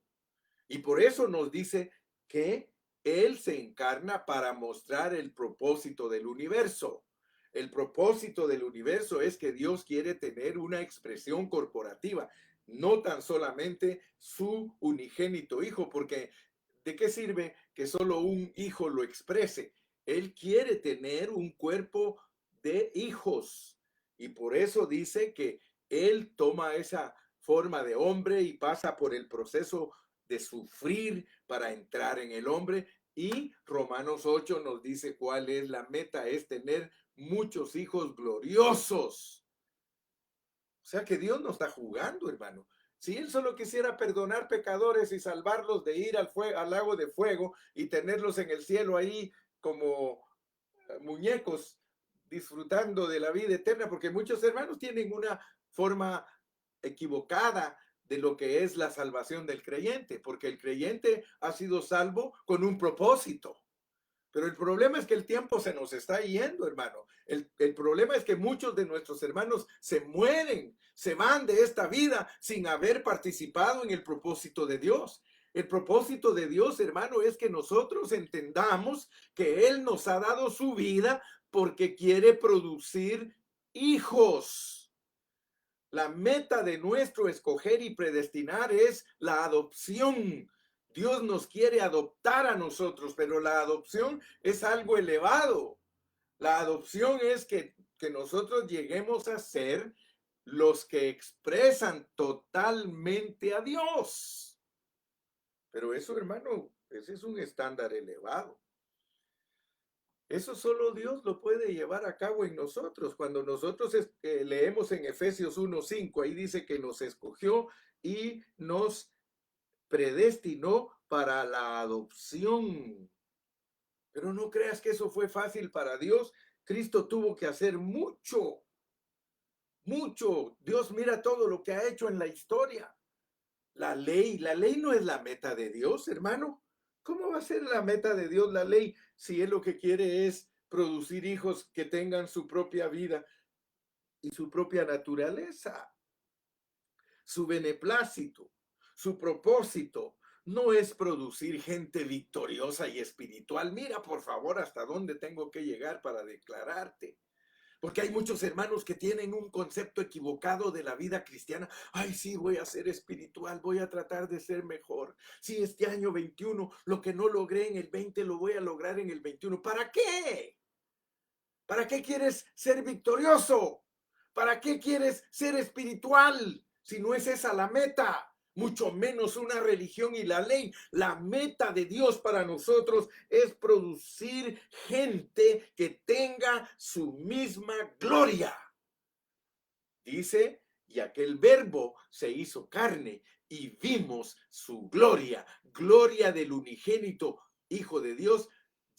Y por eso nos dice que Él se encarna para mostrar el propósito del universo. El propósito del universo es que Dios quiere tener una expresión corporativa, no tan solamente su unigénito hijo, porque ¿de qué sirve que solo un hijo lo exprese? Él quiere tener un cuerpo de hijos. Y por eso dice que Él toma esa forma de hombre y pasa por el proceso de sufrir para entrar en el hombre. Y Romanos 8 nos dice cuál es la meta, es tener muchos hijos gloriosos. O sea que Dios no está jugando, hermano. Si Él solo quisiera perdonar pecadores y salvarlos de ir al lago de fuego y tenerlos en el cielo ahí como muñecos disfrutando de la vida eterna, porque muchos hermanos tienen una forma equivocada de lo que es la salvación del creyente, porque el creyente ha sido salvo con un propósito. Pero el problema es que el tiempo se nos está yendo, hermano. El problema es que muchos de nuestros hermanos se mueren, se van de esta vida sin haber participado en el propósito de Dios. El propósito de Dios, hermano, es que nosotros entendamos que Él nos ha dado su vida porque quiere producir hijos. La meta de nuestro escoger y predestinar es la adopción. Dios nos quiere adoptar a nosotros, pero la adopción es algo elevado. La adopción es que nosotros lleguemos a ser los que expresan totalmente a Dios. Pero eso, hermano, ese es un estándar elevado. Eso solo Dios lo puede llevar a cabo en nosotros. Cuando nosotros leemos en Efesios 1:5, ahí dice que nos escogió y nos predestinó para la adopción. Pero no creas que eso fue fácil para Dios. Cristo tuvo que hacer mucho, mucho. Dios mira todo lo que ha hecho en la historia. La ley no es la meta de Dios, hermano. ¿Cómo va a ser la meta de Dios la ley si Él lo que quiere es producir hijos que tengan su propia vida y su propia naturaleza? Su beneplácito, su propósito no es producir gente victoriosa y espiritual. Mira, por favor, hasta dónde tengo que llegar para declararte. Porque hay muchos hermanos que tienen un concepto equivocado de la vida cristiana. Ay, sí, voy a ser espiritual, voy a tratar de ser mejor. Sí, este año 21, lo que no logré en el 20, lo voy a lograr en el 21. ¿Para qué? ¿Para qué quieres ser victorioso? ¿Para qué quieres ser espiritual? Si no es esa la meta. Mucho menos una religión y la ley. La meta de Dios para nosotros es producir gente que tenga su misma gloria. Dice, y aquel verbo se hizo carne y vimos su gloria, gloria del unigénito Hijo de Dios,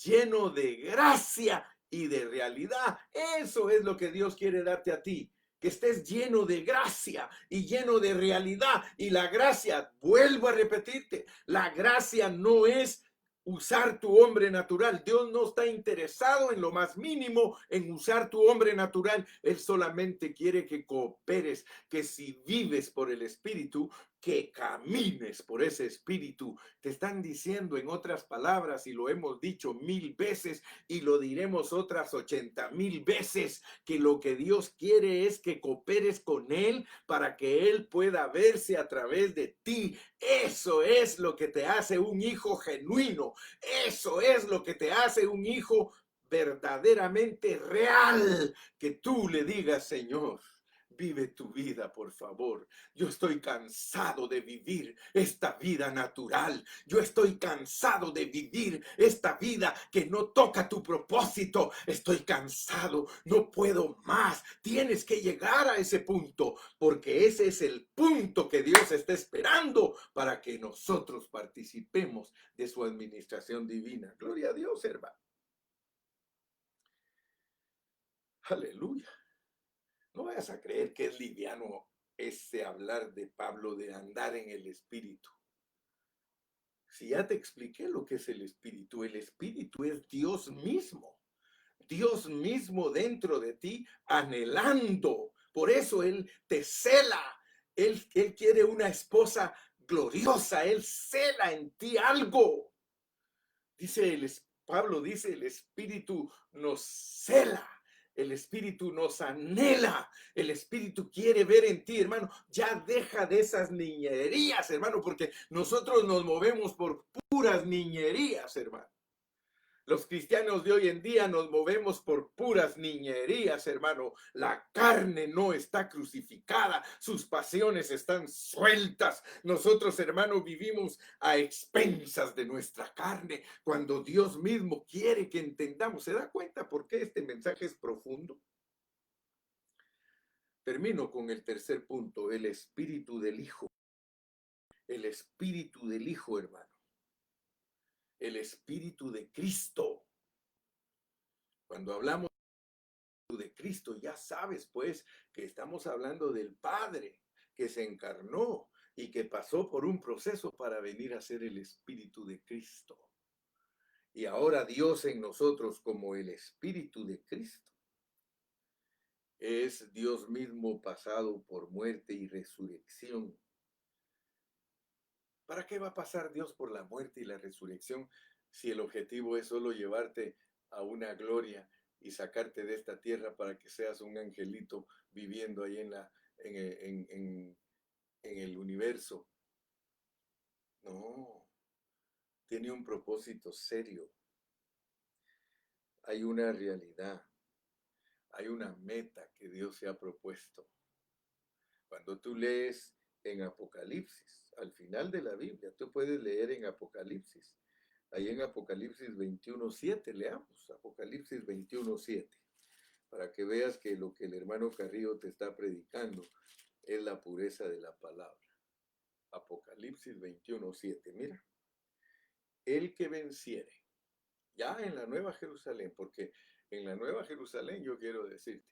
lleno de gracia y de realidad. Eso es lo que Dios quiere darte a ti. Que estés lleno de gracia y lleno de realidad. Y la gracia, vuelvo a repetirte, la gracia no es usar tu hombre natural. Dios no está interesado en lo más mínimo en usar tu hombre natural. Él solamente quiere que cooperes, que si vives por el Espíritu, que camines por ese Espíritu. Te están diciendo en otras palabras, y lo hemos dicho 1000 veces y lo diremos otras 80,000 veces, que lo que Dios quiere es que cooperes con Él para que Él pueda verse a través de ti. Eso es lo que te hace un hijo genuino. Eso es lo que te hace un hijo verdaderamente real. Que tú le digas, Señor, vive tu vida, por favor. Yo estoy cansado de vivir esta vida natural. Yo estoy cansado de vivir esta vida que no toca tu propósito. Estoy cansado, no puedo más. Tienes que llegar a ese punto, porque ese es el punto que Dios está esperando para que nosotros participemos de su administración divina. Gloria a Dios, hermano. Aleluya. No vayas a creer que es liviano ese hablar de Pablo de andar en el Espíritu. Si ya te expliqué lo que es el Espíritu es Dios mismo. Dios mismo dentro de ti, anhelando. Por eso Él te cela. Él quiere una esposa gloriosa. Él cela en ti algo. Pablo dice, el Espíritu nos cela. El Espíritu nos anhela. El Espíritu quiere ver en ti, hermano. Ya deja de esas niñerías, hermano, porque nosotros nos movemos por puras niñerías, hermano. Los cristianos de hoy en día nos movemos por puras niñerías, hermano. La carne no está crucificada, sus pasiones están sueltas. Nosotros, hermano, vivimos a expensas de nuestra carne cuando Dios mismo quiere que entendamos. ¿Se da cuenta por qué este mensaje es profundo? Termino con el tercer punto, el espíritu del Hijo. El espíritu del Hijo, hermano. El espíritu de Cristo. Cuando hablamos de Cristo, ya sabes pues que estamos hablando del Padre que se encarnó y que pasó por un proceso para venir a ser el Espíritu de Cristo. Y ahora Dios en nosotros como el Espíritu de Cristo es Dios mismo pasado por muerte y resurrección. ¿Para qué va a pasar Dios por la muerte y la resurrección si el objetivo es solo llevarte a una gloria y sacarte de esta tierra para que seas un angelito viviendo ahí en el universo? No, tiene un propósito serio. Hay una realidad, hay una meta que Dios se ha propuesto. Cuando tú lees en Apocalipsis, al final de la Biblia, tú puedes leer en Apocalipsis. Ahí en Apocalipsis 21:7, leamos Apocalipsis 21:7, para que veas que lo que el hermano Carrillo te está predicando es la pureza de la palabra. Apocalipsis 21:7, mira. El que venciere, ya en la Nueva Jerusalén, porque en la Nueva Jerusalén yo quiero decirte,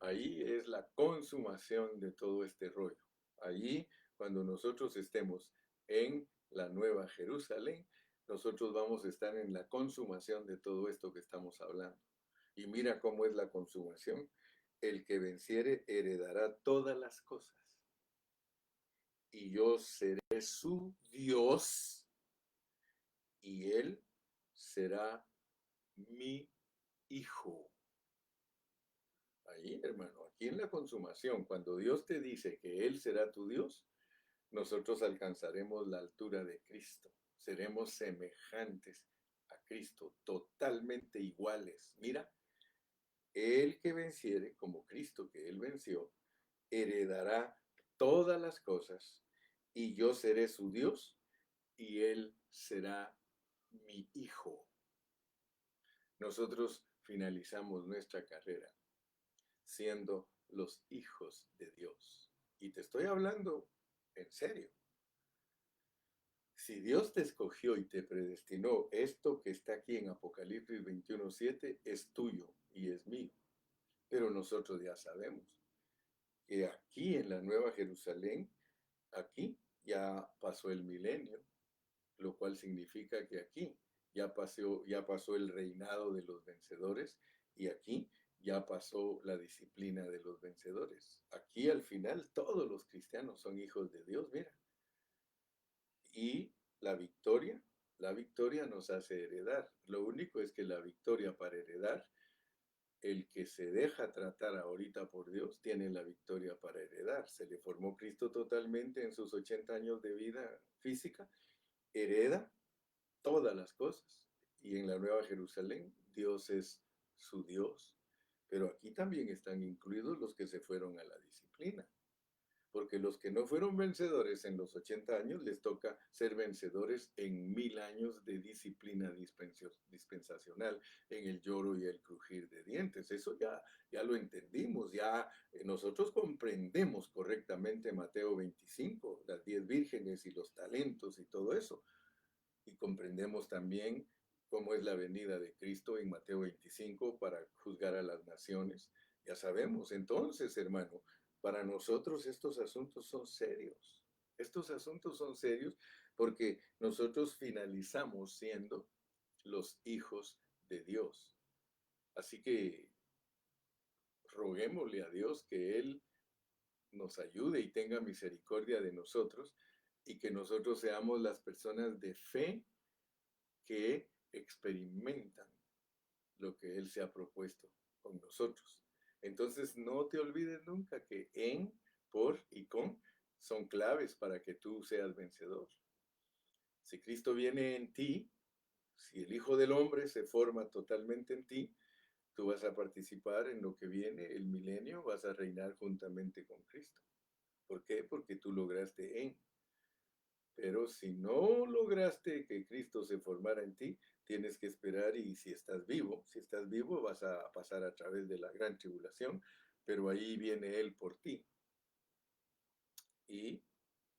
ahí es la consumación de todo este rollo. Allí, cuando nosotros estemos en la Nueva Jerusalén, nosotros vamos a estar en la consumación de todo esto que estamos hablando. Y mira cómo es la consumación. El que venciere heredará todas las cosas. Y yo seré su Dios y él será mi hijo. Ahí, hermano, aquí en la consumación, cuando Dios te dice que Él será tu Dios, nosotros alcanzaremos la altura de Cristo. Seremos semejantes a Cristo, totalmente iguales. Mira, el que venciere, como Cristo que Él venció, heredará todas las cosas y yo seré su Dios y Él será mi hijo. Nosotros finalizamos nuestra carrera siendo los hijos de Dios. Y te estoy hablando en serio. Si Dios te escogió y te predestinó, esto que está aquí en Apocalipsis 21:7 es tuyo y es mío. Pero nosotros ya sabemos que aquí en la Nueva Jerusalén, aquí ya pasó el milenio, lo cual significa que aquí ya pasó el reinado de los vencedores y aquí ya pasó la disciplina de los vencedores. Aquí al final todos los cristianos son hijos de Dios, mira. Y la victoria nos hace heredar. Lo único es que la victoria para heredar, el que se deja tratar ahorita por Dios tiene la victoria para heredar. Se le formó Cristo totalmente en sus 80 años de vida física, hereda todas las cosas. Y en la Nueva Jerusalén, Dios es su Dios. Pero aquí también están incluidos los que se fueron a la disciplina. Porque los que no fueron vencedores en los 80 años, les toca ser vencedores en 1000 años de disciplina dispensacional, en el lloro y el crujir de dientes. Eso ya lo entendimos, ya nosotros comprendemos correctamente Mateo 25, las 10 vírgenes y los talentos y todo eso. Y comprendemos también cómo es la venida de Cristo en Mateo 25 para juzgar a las naciones. Ya sabemos, entonces, hermano, para nosotros estos asuntos son serios. Estos asuntos son serios porque nosotros finalizamos siendo los hijos de Dios. Así que roguémosle a Dios que Él nos ayude y tenga misericordia de nosotros y que nosotros seamos las personas de fe que experimentan lo que Él se ha propuesto con nosotros. Entonces, no te olvides nunca que en, por y con son claves para que tú seas vencedor. Si Cristo viene en ti, si el Hijo del Hombre se forma totalmente en ti, tú vas a participar en lo que viene, el milenio, vas a reinar juntamente con Cristo. ¿Por qué? Porque tú lograste en. Pero si no lograste que Cristo se formara en ti, tienes que esperar y si estás vivo vas a pasar a través de la gran tribulación, pero ahí viene Él por ti. Y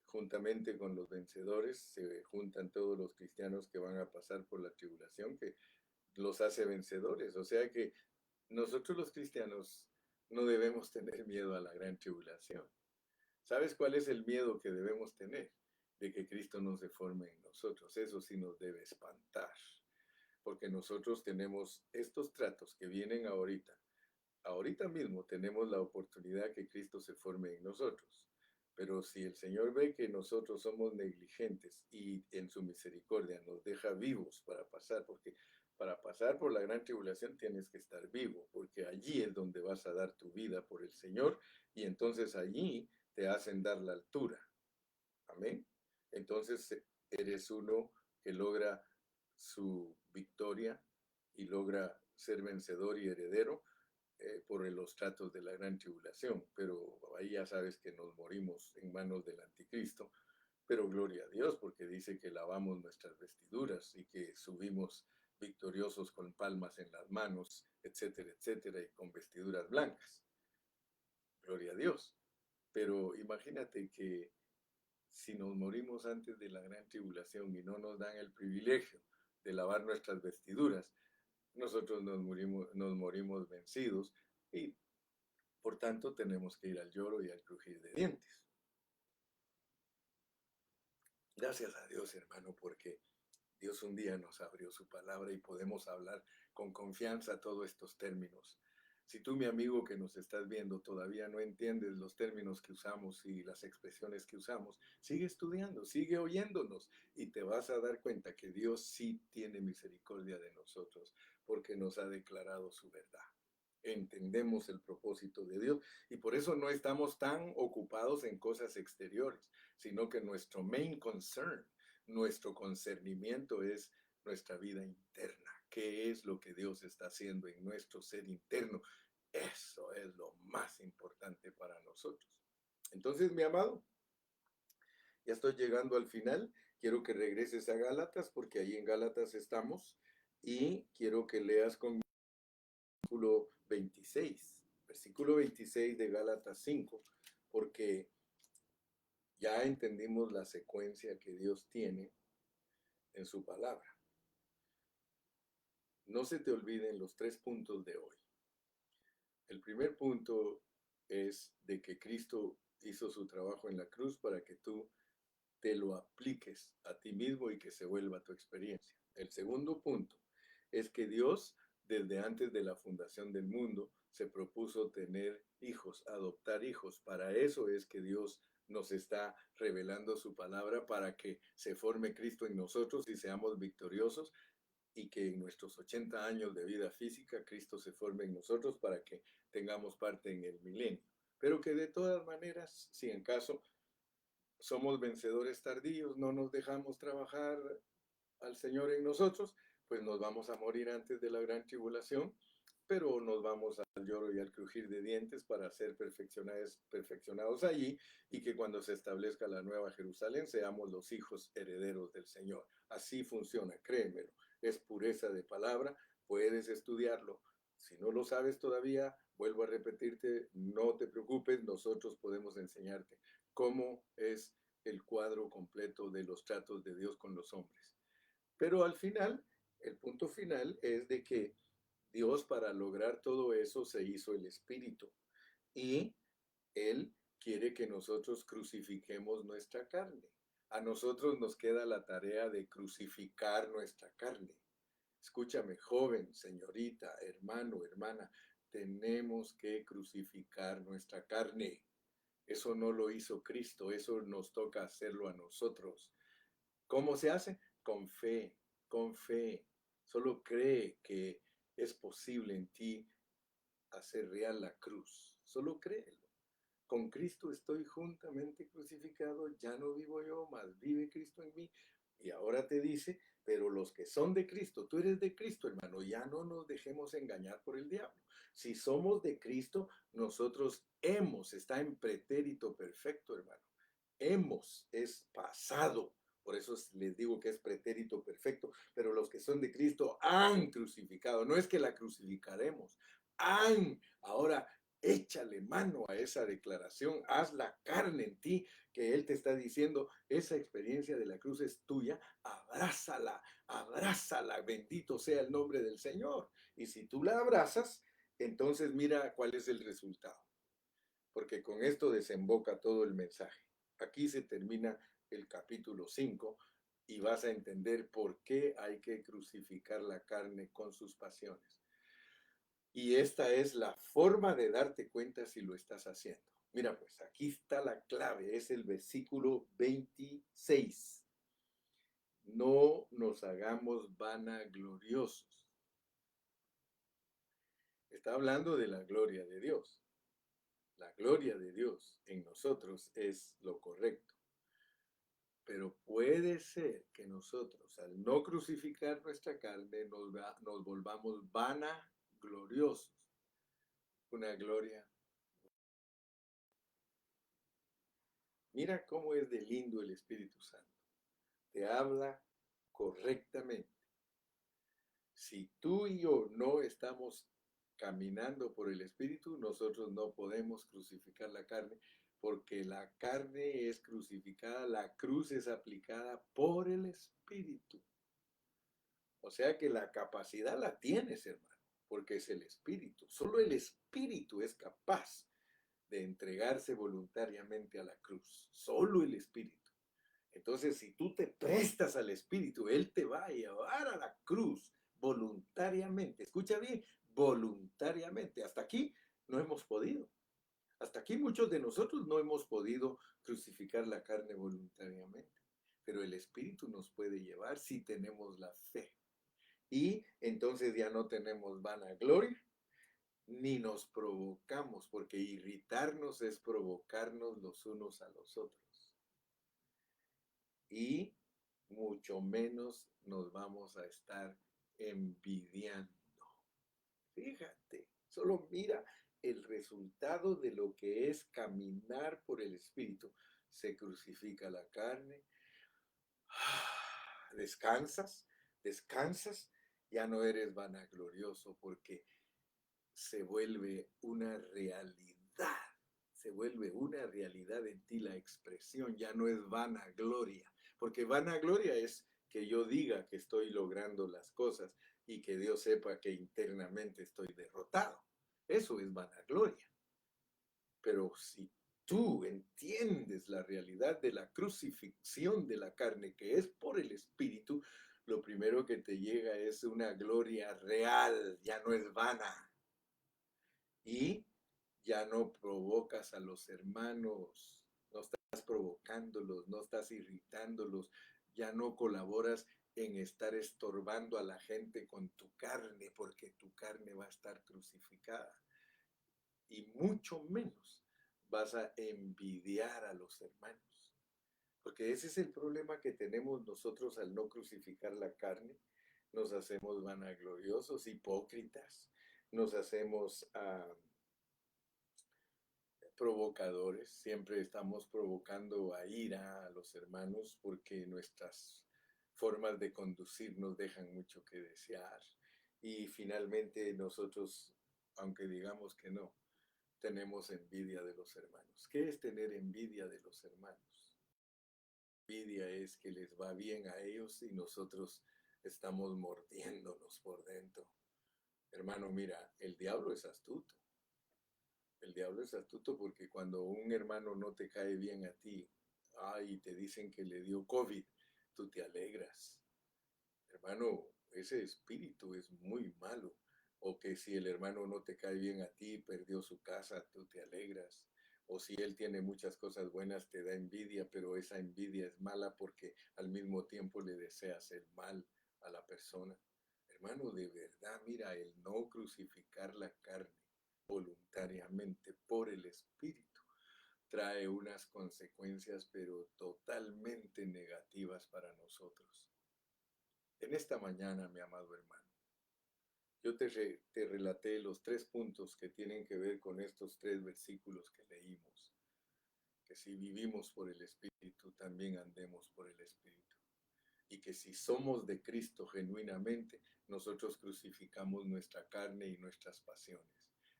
juntamente con los vencedores se juntan todos los cristianos que van a pasar por la tribulación, que los hace vencedores. O sea que nosotros los cristianos no debemos tener miedo a la gran tribulación. ¿Sabes cuál es el miedo que debemos tener? De que Cristo no se forme en nosotros. Eso sí nos debe espantar, porque nosotros tenemos estos tratos que vienen ahorita. Ahorita mismo tenemos la oportunidad que Cristo se forme en nosotros. Pero si el Señor ve que nosotros somos negligentes y en su misericordia nos deja vivos para pasar, porque para pasar por la gran tribulación tienes que estar vivo, porque allí es donde vas a dar tu vida por el Señor y entonces allí te hacen dar la altura. Amén. Entonces eres uno que logra su victoria y logra ser vencedor y heredero por los tratos de la gran tribulación. Pero ahí ya sabes que nos morimos en manos del anticristo. Pero gloria a Dios porque dice que lavamos nuestras vestiduras y que subimos victoriosos con palmas en las manos, etcétera, etcétera, y con vestiduras blancas. Gloria a Dios. Pero imagínate que si nos morimos antes de la gran tribulación y no nos dan el privilegio de lavar nuestras vestiduras, nosotros nos morimos vencidos y por tanto tenemos que ir al lloro y al crujir de dientes. Gracias a Dios, hermano, porque Dios un día nos abrió su palabra y podemos hablar con confianza todos estos términos. Si tú, mi amigo que nos estás viendo, todavía no entiendes los términos que usamos y las expresiones que usamos, sigue estudiando, sigue oyéndonos y te vas a dar cuenta que Dios sí tiene misericordia de nosotros porque nos ha declarado su verdad. Entendemos el propósito de Dios y por eso no estamos tan ocupados en cosas exteriores, sino que nuestro main concern, nuestro concernimiento es nuestra vida interna. ¿Qué es lo que Dios está haciendo en nuestro ser interno? Eso es lo más importante para nosotros. Entonces, mi amado, ya estoy llegando al final. Quiero que regreses a Gálatas porque ahí en Gálatas estamos y quiero que leas conmigo el versículo 26, versículo 26 de Gálatas 5, porque ya entendimos la secuencia que Dios tiene en su palabra. No se te olviden los 3 puntos de hoy. El primer punto es de que Cristo hizo su trabajo en la cruz para que tú te lo apliques a ti mismo y que se vuelva tu experiencia. El segundo punto es que Dios, desde antes de la fundación del mundo, se propuso tener hijos, adoptar hijos. Para eso es que Dios nos está revelando su palabra para que se forme Cristo en nosotros y seamos victoriosos y que en nuestros 80 años de vida física Cristo se forme en nosotros para que tengamos parte en el milenio. Pero que de todas maneras, si en caso somos vencedores tardíos, no nos dejamos trabajar al Señor en nosotros, pues nos vamos a morir antes de la gran tribulación, pero nos vamos al lloro y al crujir de dientes para ser perfeccionados allí y que cuando se establezca la nueva Jerusalén seamos los hijos herederos del Señor. Así funciona, créemelo, es pureza de palabra, puedes estudiarlo. Si no lo sabes todavía, vuelvo a repetirte, no te preocupes, nosotros podemos enseñarte cómo es el cuadro completo de los tratos de Dios con los hombres. Pero al final, el punto final es de que Dios para lograr todo eso se hizo el Espíritu y Él quiere que nosotros crucifiquemos nuestra carne. A nosotros nos queda la tarea de crucificar nuestra carne. Escúchame, joven, señorita, hermano, hermana, tenemos que crucificar nuestra carne. Eso no lo hizo Cristo, eso nos toca hacerlo a nosotros. ¿Cómo se hace? Con fe, con fe. Solo cree que es posible en ti hacer real la cruz. Solo créelo. Con Cristo estoy juntamente crucificado, ya no vivo yo, mas vive Cristo en mí. Y ahora te dice, pero los que son de Cristo, tú eres de Cristo, hermano, ya no nos dejemos engañar por el diablo. Si somos de Cristo, nosotros está en pretérito perfecto, hermano. Hemos es pasado. Por eso les digo que es pretérito perfecto. Pero los que son de Cristo han crucificado. No es que la crucificaremos. Han. Ahora, échale mano a esa declaración. Haz la carne en ti que Él te está diciendo. Esa experiencia de la cruz es tuya. Abrázala, abrázala. Bendito sea el nombre del Señor. Y si tú la abrazas, entonces mira cuál es el resultado. Porque con esto desemboca todo el mensaje. Aquí se termina el capítulo 5 y vas a entender por qué hay que crucificar la carne con sus pasiones. Y esta es la forma de darte cuenta si lo estás haciendo. Mira, pues aquí está la clave, es el versículo 26. No nos hagamos vanagloriosos. Está hablando de la gloria de Dios. La gloria de Dios en nosotros es lo correcto. Pero puede ser que nosotros, al no crucificar nuestra carne, nos volvamos vanagloriosos. Una gloria. Mira cómo es de lindo el Espíritu Santo. Te habla correctamente. Si tú y yo no estamos caminando por el Espíritu, nosotros no podemos crucificar la carne, porque la carne es crucificada, la cruz es aplicada por el Espíritu. O sea que la capacidad la tienes, hermano, porque es el Espíritu. Solo el Espíritu es capaz de entregarse voluntariamente a la cruz. Solo el Espíritu. Entonces, si tú te prestas al Espíritu, Él te va a llevar a la cruz voluntariamente. Escucha bien, voluntariamente. Hasta aquí no hemos podido. Hasta aquí muchos de nosotros no hemos podido crucificar la carne voluntariamente. Pero el Espíritu nos puede llevar si tenemos la fe. Y entonces ya no tenemos vanagloria, ni nos provocamos, porque irritarnos es provocarnos los unos a los otros. Y mucho menos nos vamos a estar envidiando. Fíjate, solo mira el resultado de lo que es caminar por el Espíritu. Se crucifica la carne, descansas, descansas, ya no eres vanaglorioso porque se vuelve una realidad, se vuelve una realidad en ti la expresión, ya no es vanagloria, porque vanagloria es que yo diga que estoy logrando las cosas y que Dios sepa que internamente estoy derrotado. Eso es vanagloria. Pero si tú entiendes la realidad de la crucifixión de la carne, que es por el Espíritu, lo primero que te llega es una gloria real, ya no es vana. Y ya no provocas a los hermanos, no estás provocándolos, no estás irritándolos, ya no colaboras en estar estorbando a la gente con tu carne, porque tu carne va a estar crucificada. Y mucho menos vas a envidiar a los hermanos. Porque ese es el problema que tenemos nosotros al no crucificar la carne. Nos hacemos vanagloriosos, hipócritas, nos hacemos provocadores, siempre estamos provocando a ira a los hermanos porque nuestras formas de conducir nos dejan mucho que desear. Y finalmente nosotros, aunque digamos que no, tenemos envidia de los hermanos. ¿Qué es tener envidia de los hermanos? Envidia es que les va bien a ellos y nosotros estamos mordiéndonos por dentro. Hermano, mira, el diablo es astuto. El diablo es astuto porque cuando un hermano no te cae bien a ti, y te dicen que le dio COVID, tú te alegras. Hermano, ese espíritu es muy malo. O que si el hermano no te cae bien a ti, perdió su casa, tú te alegras. O si él tiene muchas cosas buenas, te da envidia, pero esa envidia es mala porque al mismo tiempo le deseas el mal a la persona. Hermano, de verdad, mira, el no crucificar la carne voluntariamente por el Espíritu trae unas consecuencias pero totalmente negativas para nosotros. En esta mañana, mi amado hermano, yo te relaté los 3 puntos que tienen que ver con estos 3 versículos que leímos, que si vivimos por el Espíritu, también andemos por el Espíritu. Y que si somos de Cristo genuinamente, nosotros crucificamos nuestra carne y nuestras pasiones.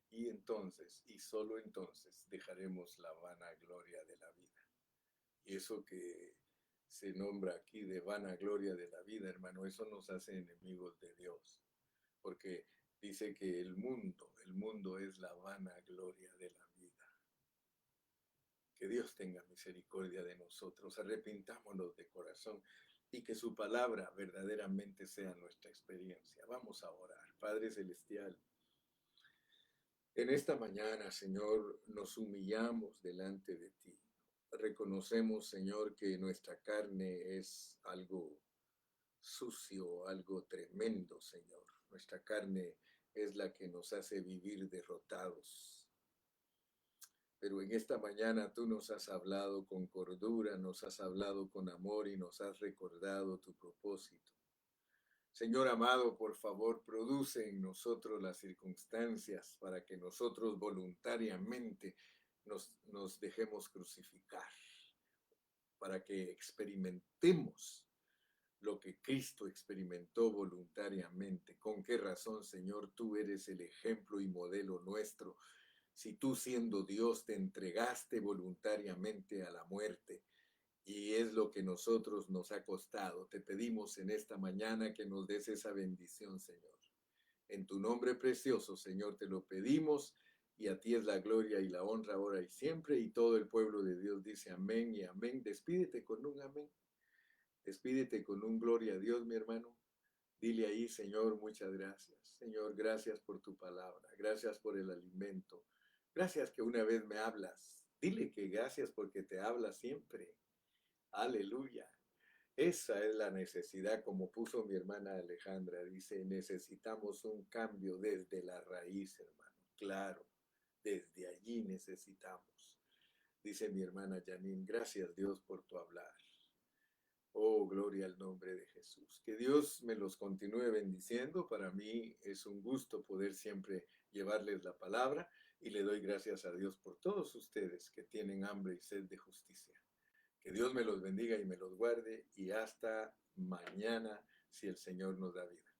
Y entonces, y solo entonces, dejaremos la vanagloria de la vida. Y eso que se nombra aquí de vanagloria de la vida, hermano, eso nos hace enemigos de Dios. Porque dice que el mundo es la vanagloria de la vida. Que Dios tenga misericordia de nosotros, arrepintámonos de corazón y que su palabra verdaderamente sea nuestra experiencia. Vamos a orar. Padre Celestial, en esta mañana, Señor, nos humillamos delante de ti. Reconocemos, Señor, que nuestra carne es algo sucio, algo tremendo, Señor. Nuestra carne es la que nos hace vivir derrotados. Pero en esta mañana tú nos has hablado con cordura, nos has hablado con amor y nos has recordado tu propósito. Señor amado, por favor, produce en nosotros las circunstancias para que nosotros voluntariamente nos dejemos crucificar, para que experimentemos lo que Cristo experimentó voluntariamente. ¿Con qué razón, Señor, tú eres el ejemplo y modelo nuestro? Si tú siendo Dios te entregaste voluntariamente a la muerte, y es lo que nosotros nos ha costado, te pedimos en esta mañana que nos des esa bendición, Señor. En tu nombre precioso, Señor, te lo pedimos, y a ti es la gloria y la honra ahora y siempre, y todo el pueblo de Dios dice amén y amén. Despídete con un amén. Despídete con un gloria a Dios, mi hermano. Dile ahí, Señor, muchas gracias. Señor, gracias por tu palabra. Gracias por el alimento. Gracias que una vez me hablas. Dile que gracias porque te habla siempre. Aleluya. Esa es la necesidad, como puso mi hermana Alejandra. Dice, necesitamos un cambio desde la raíz, hermano. Claro, desde allí necesitamos. Dice mi hermana Janine, gracias Dios por tu hablar. Oh, gloria al nombre de Jesús. Que Dios me los continúe bendiciendo. Para mí es un gusto poder siempre llevarles la palabra y le doy gracias a Dios por todos ustedes que tienen hambre y sed de justicia. Que Dios me los bendiga y me los guarde y hasta mañana si el Señor nos da vida.